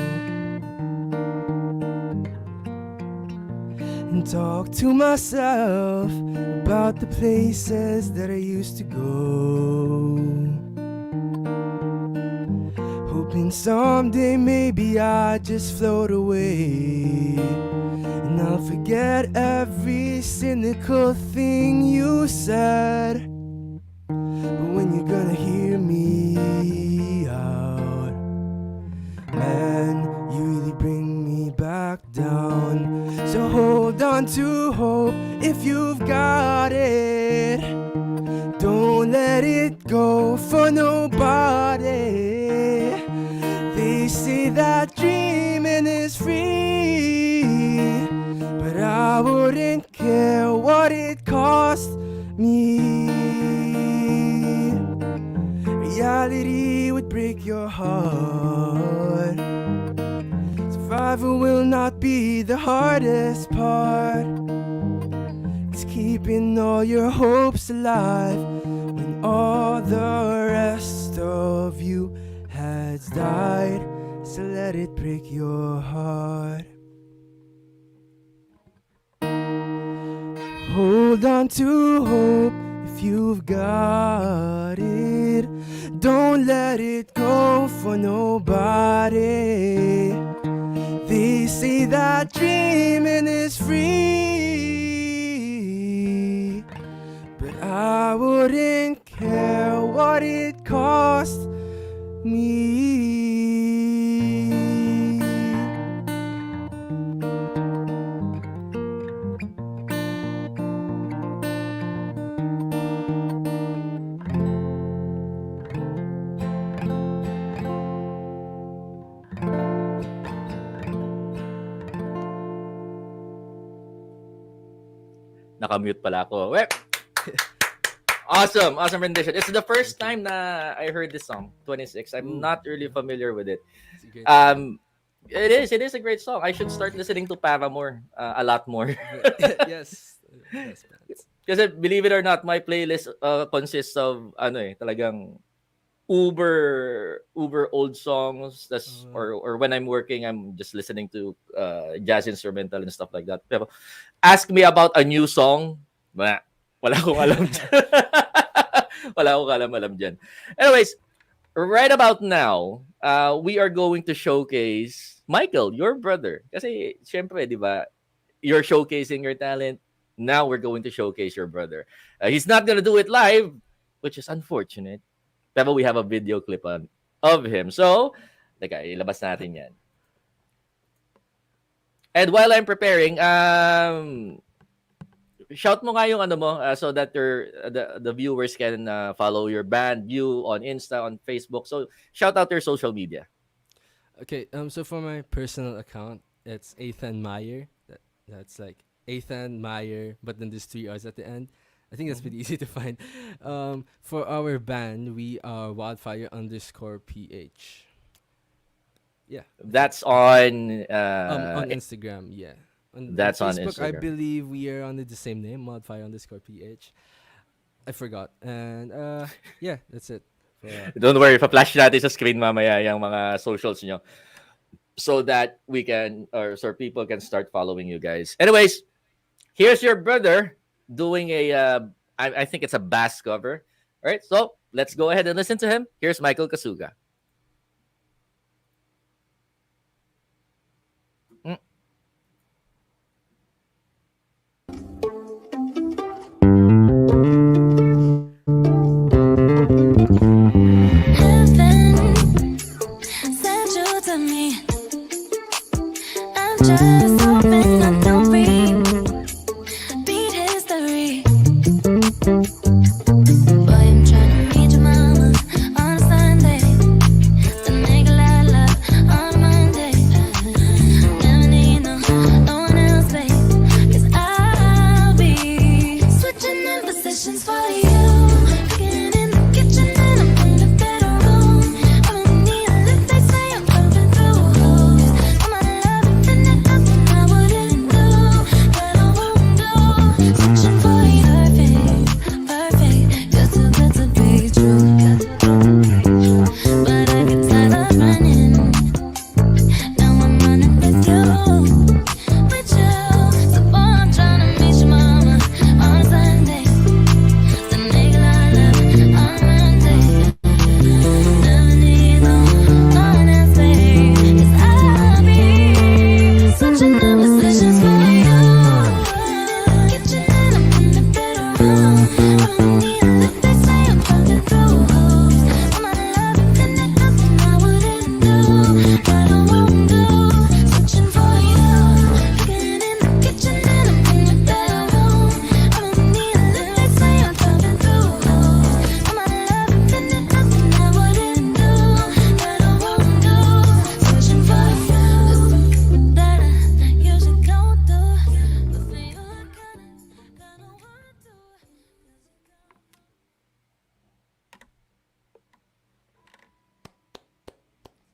and talk to myself about the places that I used to go. Hoping someday maybe I just float away and I'll forget every cynical thing you said. But when you're gonna hear me out, man, you really bring me back down. So hold on to hope if you've got it. Don't let it go for nobody. They say that dreaming is free, but I wouldn't care what it cost me. Reality would break your heart. Survival will not be the hardest part. It's keeping all your hopes alive when all the rest of you has died. So let it break your heart. Hold on to hope if you've got it. Don't let it go for nobody. They say that dreaming is free, but I wouldn't care what it cost me. Nakamute pala ako. Well, awesome, awesome rendition. It's the first time na I heard this song, 26. I'm not really familiar with it. It's a great song. It is a great song. I should start listening to Paramore a lot more. Yes. Yes, bands. Kasi believe it or not, my playlist consists of talagang uber old songs. That's or when I'm working, I'm just listening to jazz instrumental and stuff like that. Pero ask me about a new song, wala akong alam dyan. Wala akong alam dyan. Anyways, right about now, we are going to showcase Michael, your brother. Kasi syempre, di ba, you're showcasing your talent. Now we're going to showcase your brother. He's not gonna do it live, which is unfortunate. Pero we have a video clip of him. So, teka, ilabas natin yan. And while I'm preparing, shout mo nga yung ano mo so that the viewers can follow your band, you on Insta, on Facebook. So, shout out your social media. Okay, so for my personal account, it's Ethan Meir. That's like Ethan Meir, but then there's 3 R's at the end. I think that's pretty easy to find. For our band, we are wildfire_PH. Yeah. That's on On Instagram, yeah. That's on Facebook, I Instagram. believe we are under the same name, wildfire_PH. I forgot. And yeah, that's it. Don't worry, pa-flash natin sa screen mamaya yung mga socials nyo so that we can, or so people can start following you guys. Anyways, here's your brother doing I think it's a bass cover. All right, so let's go ahead and listen to him. Here's Michael Kasuga.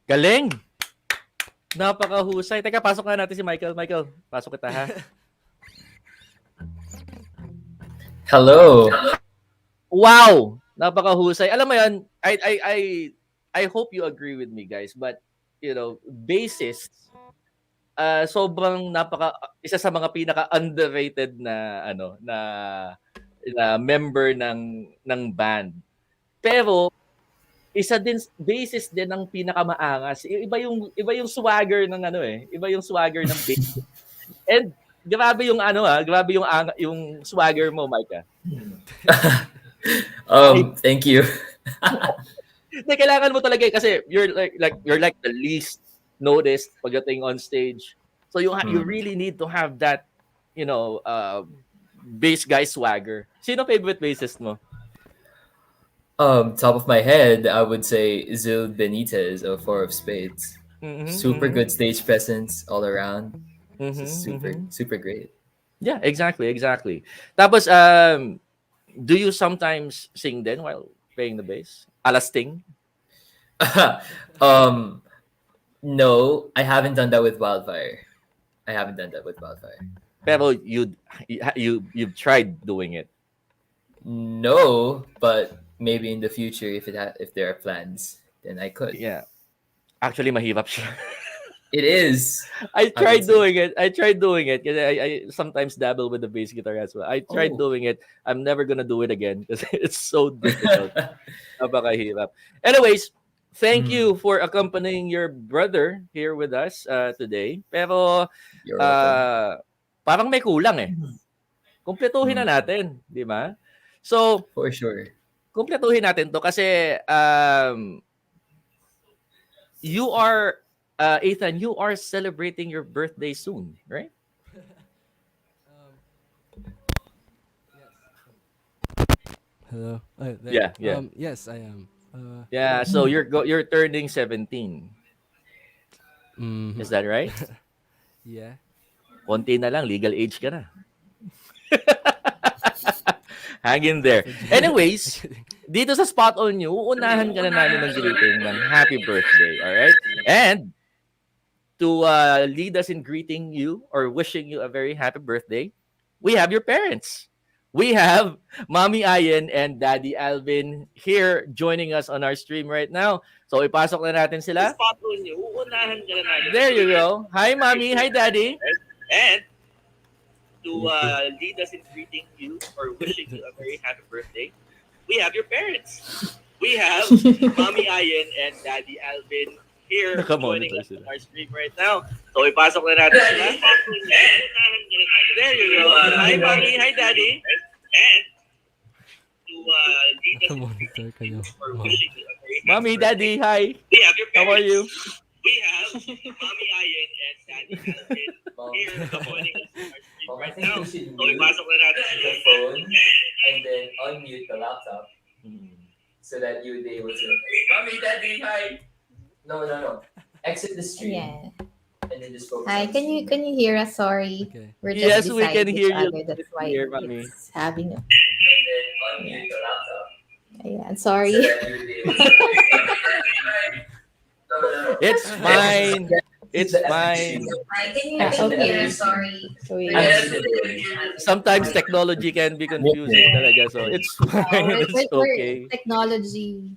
Galing! Napakahusay. Teka, pasok nga natin si Michael. Michael, pasok kita ha. Hello. Wow! Napakahusay. Alam mo yan, I hope you agree with me guys, but you know, bassists, sobrang isa sa mga pinaka underrated na na member ng band. Pero isa din bassist din ang pinakamaangas. Iba yung swagger ng iba yung swagger ng bass. And grabe yung grabe yung swagger mo, Micah. Thank you. Kailangan mo talaga kasi you're like the least noticed pagdating on stage. So you really need to have that, bass guy swagger. Sino favorite bassist mo? Top of my head, I would say Zil Benitez of Four of Spades. Super good stage presence all around. Super great. Yeah, exactly. Tapos, do you sometimes sing then while playing the bass? Ala Sting? No, I haven't done that with Wildfire. Pero you've tried doing it. No, but maybe in the future, if there are plans, then I could. Yeah. Actually, mahirap siya. It is. I tried doing it because I sometimes dabble with the bass guitar as well. I tried doing it. I'm never gonna do it again because it's so difficult. Napakahirap. Anyways, thank you for accompanying your brother here with us today. Pero You're welcome. parang may kulang eh. kumpletuhin na natin, di ba? So, For sure. kumpletuhin natin to kasi you are, Ethan, you are celebrating your birthday soon, right? Um, yes. Hello. There. Yeah, yeah. Yes, I am. Yeah, so you're turning 17. Mhm. Is that right? Yeah. Konti na lang, legal age ka na. Hang in there. So, Anyways, dito sa Spot On You, uunahan ka na namin ng greeting ng happy birthday, alright? And to lead us in greeting you or wishing you a very happy birthday, we have your parents. We have Mommy Ayen and Daddy Alvin here joining us on our stream right now. So ipasok na natin sila. Spot On You, uunahan ka na namin. There you go. Hi Mommy, hi Daddy. And to lead us in greeting you or wishing you a very happy birthday, we have your parents. We have Mommy Ayen and Daddy Alvin here joining us on our stream right now. So ipasok na natin sila. There you go. Hi Mommy, hi Daddy. And to lead us in Monitor kayo. or wishing you a very happy Mommy, Daddy, hi. We have your parents. How are you? We have Mommy Ayen and Daddy Alvin here joining us on our stream I right think now. you should So ipasok na natin the phone and then unmute the laptop so that you would be able to. Mommy, Daddy, hi. No. Exit the stream Yeah. and then just focus. Hi, on the can you stream. hear us? Sorry. Okay. We're Yes, just we can beside hear each you. other. That's why Here, Mommy. it's having a... And then unmute the laptop Yeah, so sorry. that you would be able to. No. It's fine. It's The fine. Hi, can you hear us? Sorry. So we... Sometimes technology can be confusing talaga. So it's fine. It's okay. Technology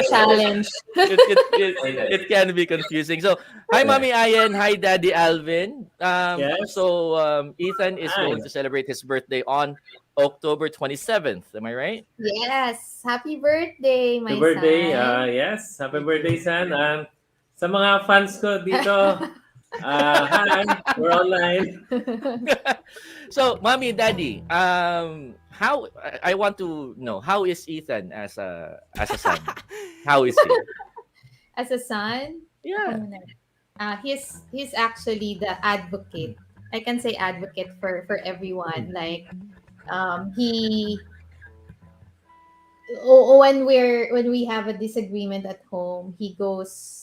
challenge. It can be confusing. So, hi, Mommy Ayen. Hi, Daddy Alvin. Yes. So, Ethan is Hi. going to celebrate his birthday on October 27th. Am I right? Yes. Happy birthday, my Happy birthday. son. Yes. Happy birthday, son. Sa mga fans ko dito, hi. We're online. So, Mommy, Daddy, how I want to know, how is Ethan as a son? How is he? As a son, Yeah. he's actually the advocate. I can say advocate for everyone. Like he when we have a disagreement at home, he goes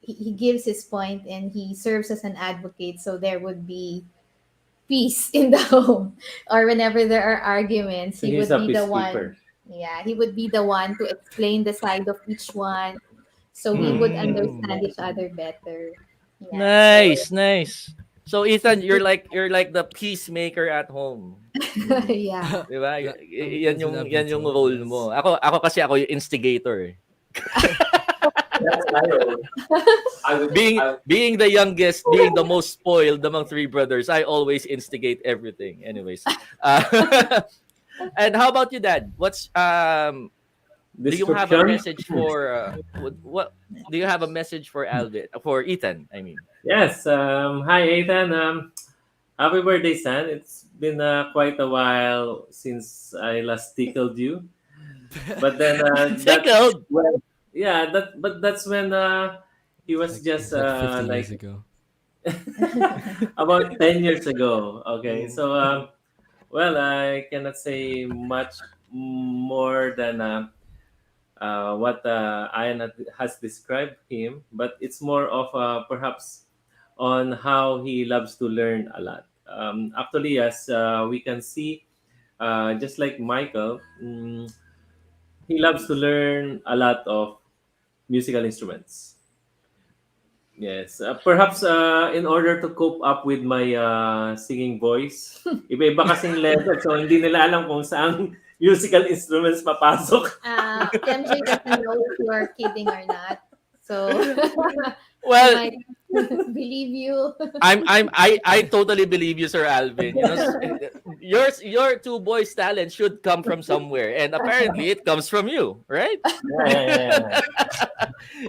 he gives his point and he serves as an advocate, so there would be peace in the home. Or whenever there are arguments, So he he's would a be the peacekeeper. one. Yeah, he would be the one to explain the side of each one, so we would understand each other better. Yeah. Nice. So Ethan, you're like the peacemaker at home. So, yeah. Di ba? Yeah, Yan yung role mo. Ako kasi ako yung instigator. That's my role. Being the youngest, being the most spoiled among three brothers, I always instigate everything. Anyways. And how about you, Dad? What's do you have a message for what do you have a message for Ethan, I mean? Yes. Hi, Ethan. Happy birthday, son. It's been quite a while since I last tickled you. But then Tickled? that's when he was just like 50 like years ago. about 10 years ago. Okay. So well, I cannot say much more than what Ian has described him, but it's more of perhaps on how he loves to learn a lot. Actually, as we can see, just like Michael, he loves to learn a lot of musical instruments. Yes, perhaps in order to cope up with my singing voice, iba-iba kasing level, so hindi nila alam kung saan musical instruments papasok. MJ doesn't know if you're kidding or not. So Well, I might believe you. I totally believe you, Sir Alvin. You know, your two boys' talent should come from somewhere, and apparently it comes from you, right? Yeah.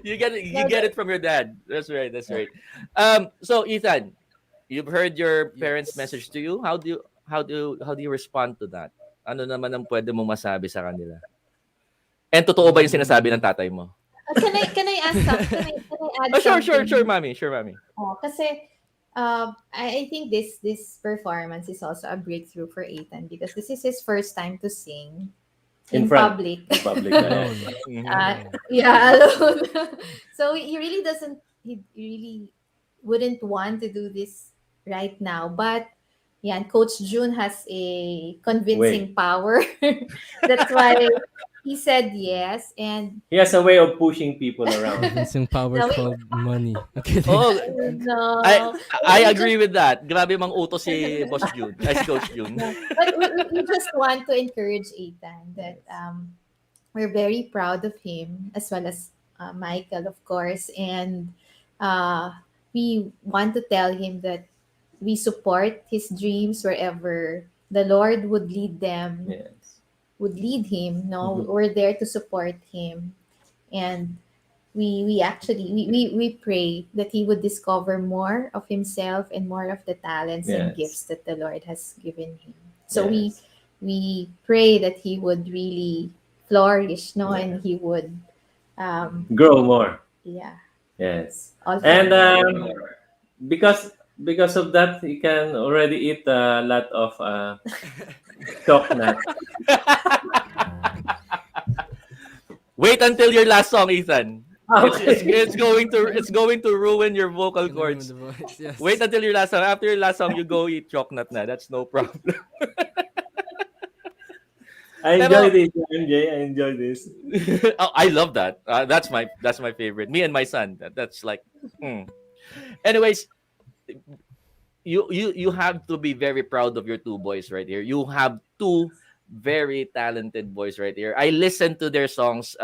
You get it from your dad. That's right. So Ethan, you've heard your parents' Yes. message to you. How do you respond to that? Ano naman ang pwede mong masabi sa kanila? And totoo ba yung sinasabi ng Um, tatay mo? Can I ask some? Can I add Oh, sure, something? mami. Sure, mami. Oh, kasi I think this performance is also a breakthrough for Ethan because this is his first time to sing In in front. public. In public. alone. Mhm. Alone. Yeah, alone. So he really doesn't. He really wouldn't want to do this right now, but yeah, and Coach June has a Way. convincing power. That's why he said yes, and He has a way of pushing people around. Convincing power no, called money. I'm kidding. Oh, I no, I we agree just with that. Grabe mang utos si Boss June, ay si Coach June. no, but we just want to encourage Ethan that we're very proud of him as well as Michael, of course, and uh, we want to tell him that we support his dreams wherever the Lord would lead them, Yes. would lead him. No, Mhm. we're there to support him, and we actually we pray that he would discover more of himself and more of the talents and Yes. gifts that the Lord has given him. So Yes. we pray that he would really flourish, no, Yeah. and he would Grow more. yeah, Yes. all for And the Lord. because of that, you can already eat a lot of chalk nut. Wait until your last song, Ethan. Okay. It's going to ruin your vocal Gonna ruin cords. the voice. Yes. Wait until your last song. After your last song, you go eat chocolate na. That's no problem. I enjoy Pero this, MJ. I enjoy this. oh, I love that. That's my favorite. Me and my son. That's like. mm. Anyways, you have to be very proud of your two boys right here. You have two very talented boys right here. I listened to their songs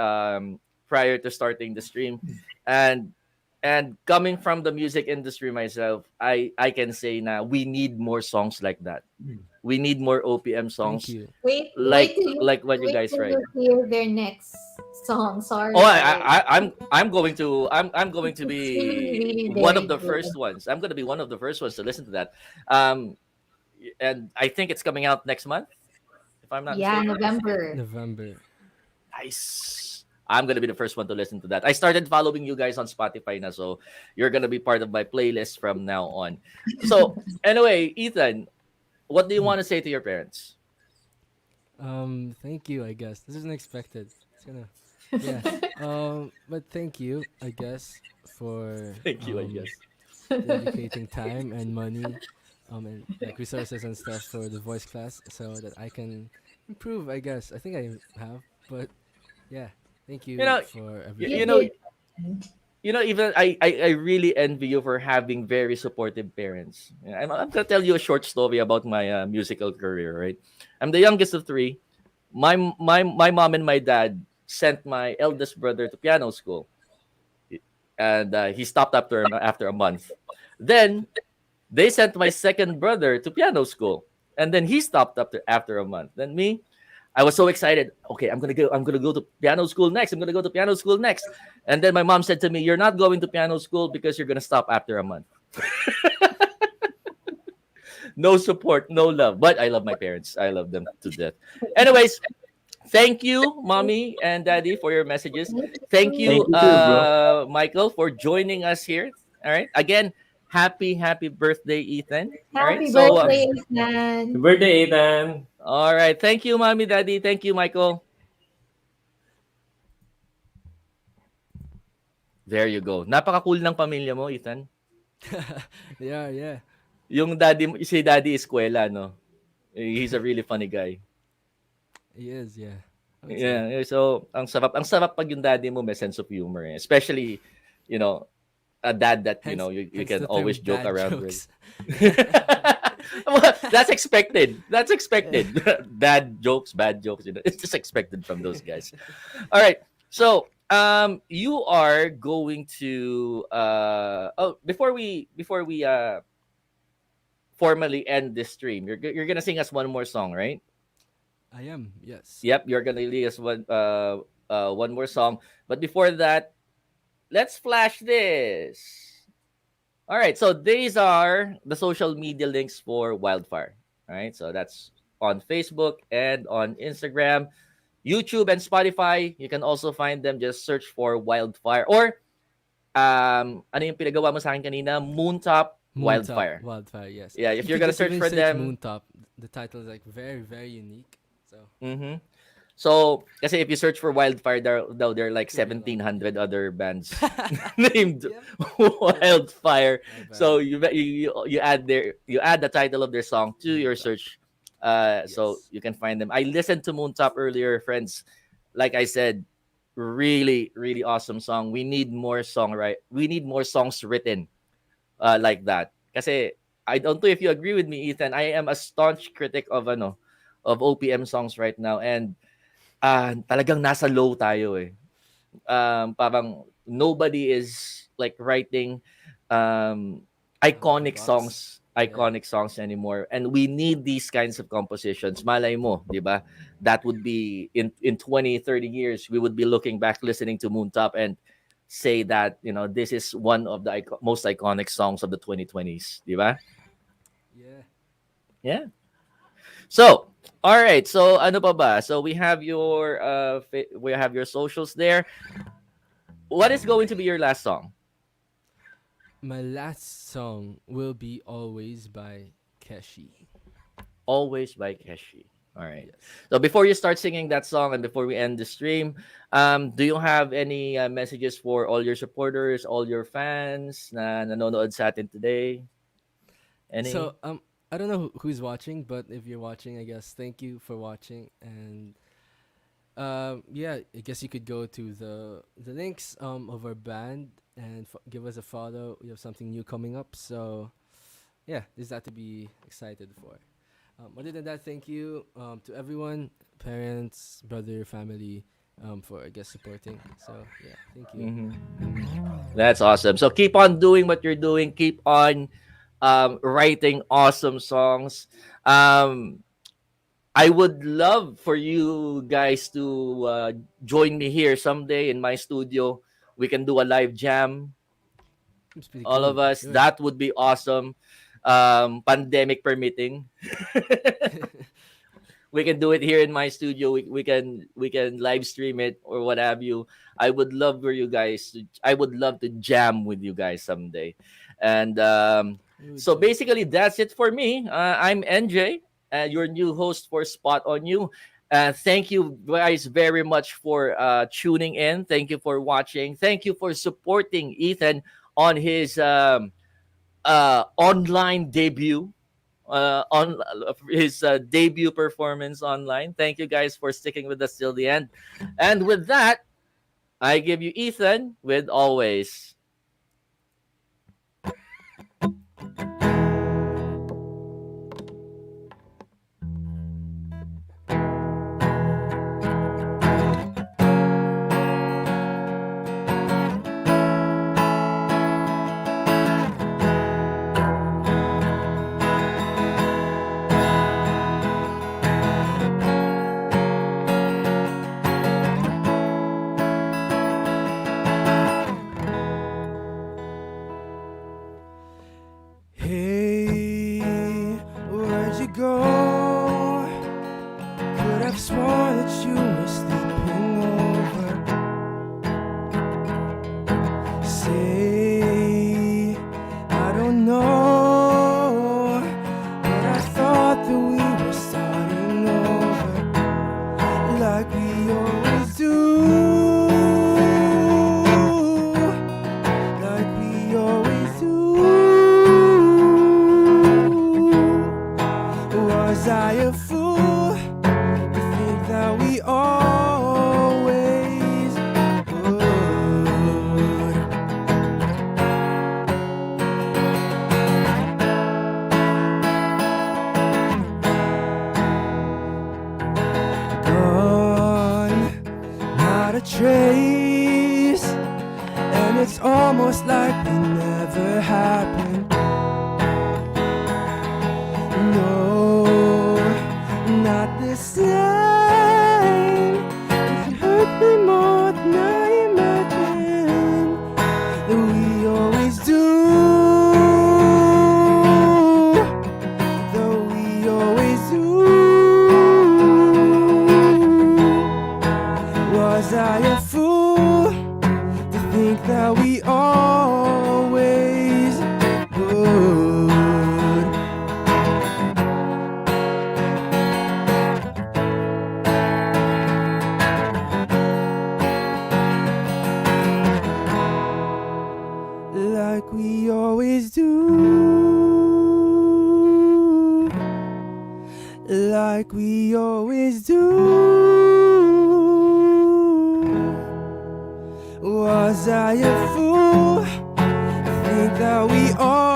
prior to starting the stream, and coming from the music industry myself, I can say now we need more songs like that. We need more OPM Thank songs you. like what you Wait guys till write. you hear their next song. Oh, Sorry I, guys, I I'm going to it's really be really one of very the good. first ones. I'm going to be one of the first ones to listen to that. Um, and I think it's coming out next month, if I'm not Yeah, mistaken. November. November. Nice. I'm gonna be the first one to listen to that. I started following you guys on Spotify now, so you're gonna be part of my playlist from now on. So anyway, Ethan, what do you want to say to your parents? Thank you, I guess. This isn't expected. It's gonna yeah. But thank you, I guess, for Thank you, I guess. dedicating time and money, and like resources and stuff for the voice class so that I can improve, I guess. I think I have, but yeah. Thank You you know, for you, You you everything. know, did. even I really envy you for having very supportive parents. Yeah, I'm gonna tell you a short story about my musical career. Right, I'm the youngest of three. My mom and my dad sent my eldest brother to piano school, and he stopped after a month. Then they sent my second brother to piano school, and then he stopped after a month. Then me, I was so excited. Okay, I'm gonna go to piano school next. I'm gonna go to piano school next. And then my mom said to me, "You're not going to piano school because you're gonna stop after a month." No support, no love. But I love my parents. I love them to death. Anyways, thank you, mommy and daddy, for your messages. Thank Thank you. you, Thank you too, bro. Michael, for joining us here. All right. Again, happy birthday, Ethan. All right. Happy So, birthday, Happy man. birthday, Ethan. all right. Thank you, mommy, daddy. Thank you, Michael. There you go. Napaka-cool ng pamilya mo, Ethan. Yeah, yeah. Si daddy eskwela, no? He's a really funny guy. He is, yeah. I would say. Yeah, so ang sarap pag yung daddy mo may sense of humor, eh. Especially, you know, a dad that, Hence, you hence can the term always joke dad around with. jokes. Well, that's expected. That's Yeah. expected. Dad jokes, bad jokes, it's just expected from those guys. All right. So, you are going to before we formally end this stream, you're gonna sing us one more song, right? I am, yes. Yep, you're gonna lead us one more song. But before that, let's flash this. All right, so these are the social media links for Wildfire. All right, so that's on Facebook and on Instagram, YouTube, and Spotify. You can also find them. Just search for Wildfire or ano yung pinagawa mo sa akin kanina? Moontop Moontop Wildfire. Wildfire, yes. Yeah, if You you're could gonna just search even for search them, Moontop. The title is like very, very unique. So mm-hmm. So, kasi if you search for Wildfire, there are like could be a lot. 1,700 other bands named Yep. Wildfire. My bad. So you add the title of their song to your Moontop. search, so Yes. you can find them. I listened to Moontop earlier, friends. Like I said, really really awesome song. We need more song, right? We need more songs written like that. Kasi I don't know if you agree with me, Ethan. I am a staunch critic of OPM songs right now, and talagang nasa low tayo eh. Parang nobody is like writing um Out of the iconic box. songs Yeah. iconic songs anymore, and we need these kinds of compositions. Malay mo, 'di ba? That would be in 20 30 years we would be looking back listening to Moontop and say that, this is one of the most iconic songs of the 2020s, 'di ba? Yeah. Yeah. So, all right. So, ano pa ba? So, we have your socials there. What is going to be your last song? My last song will be Always by Keshi. Always by Keshi. All right. Yes. So, before you start singing that song and before we end the stream, do you have any messages for all your supporters, all your fans na nanonood sa atin today? Any? So I don't know who's watching, but if you're watching, I guess thank you for watching. And yeah, I guess you could go to the links of our band and give us a follow. We have something new coming up, so yeah, there's that to be excited for. Other than that, thank you to everyone, parents, brother, family, for I guess supporting. So yeah, thank you. Mhm. That's awesome. So keep on doing what you're doing. Keep on writing awesome songs. Um, I would love for you guys to join me here someday in my studio. We can do a live jam, It's pretty all cool. of us. Sure. That would be awesome. Pandemic permitting. We can do it here in my studio. We can live stream it or what have you. I would love to jam with you guys someday. And Me so too. basically that's it for me. I'm NJ, your new host for Spot on You. Thank you guys very much for tuning in. Thank you for watching. Thank you for supporting Ethan on his online debut, on his debut performance online. Thank you guys for sticking with us till the end. And with that, I give you Ethan with Always. Hey, where'd you go? Could have sworn that you were sleeping over. Say, I don't know, but I thought that we were starting over like we always do. Like we always do. Was I a fool to think that we always would? Gone, not a trace, and it's almost like it never happened. No, not this time. It hurt me more than I imagined that we always do. like we always do. Was I a fool? Think that we all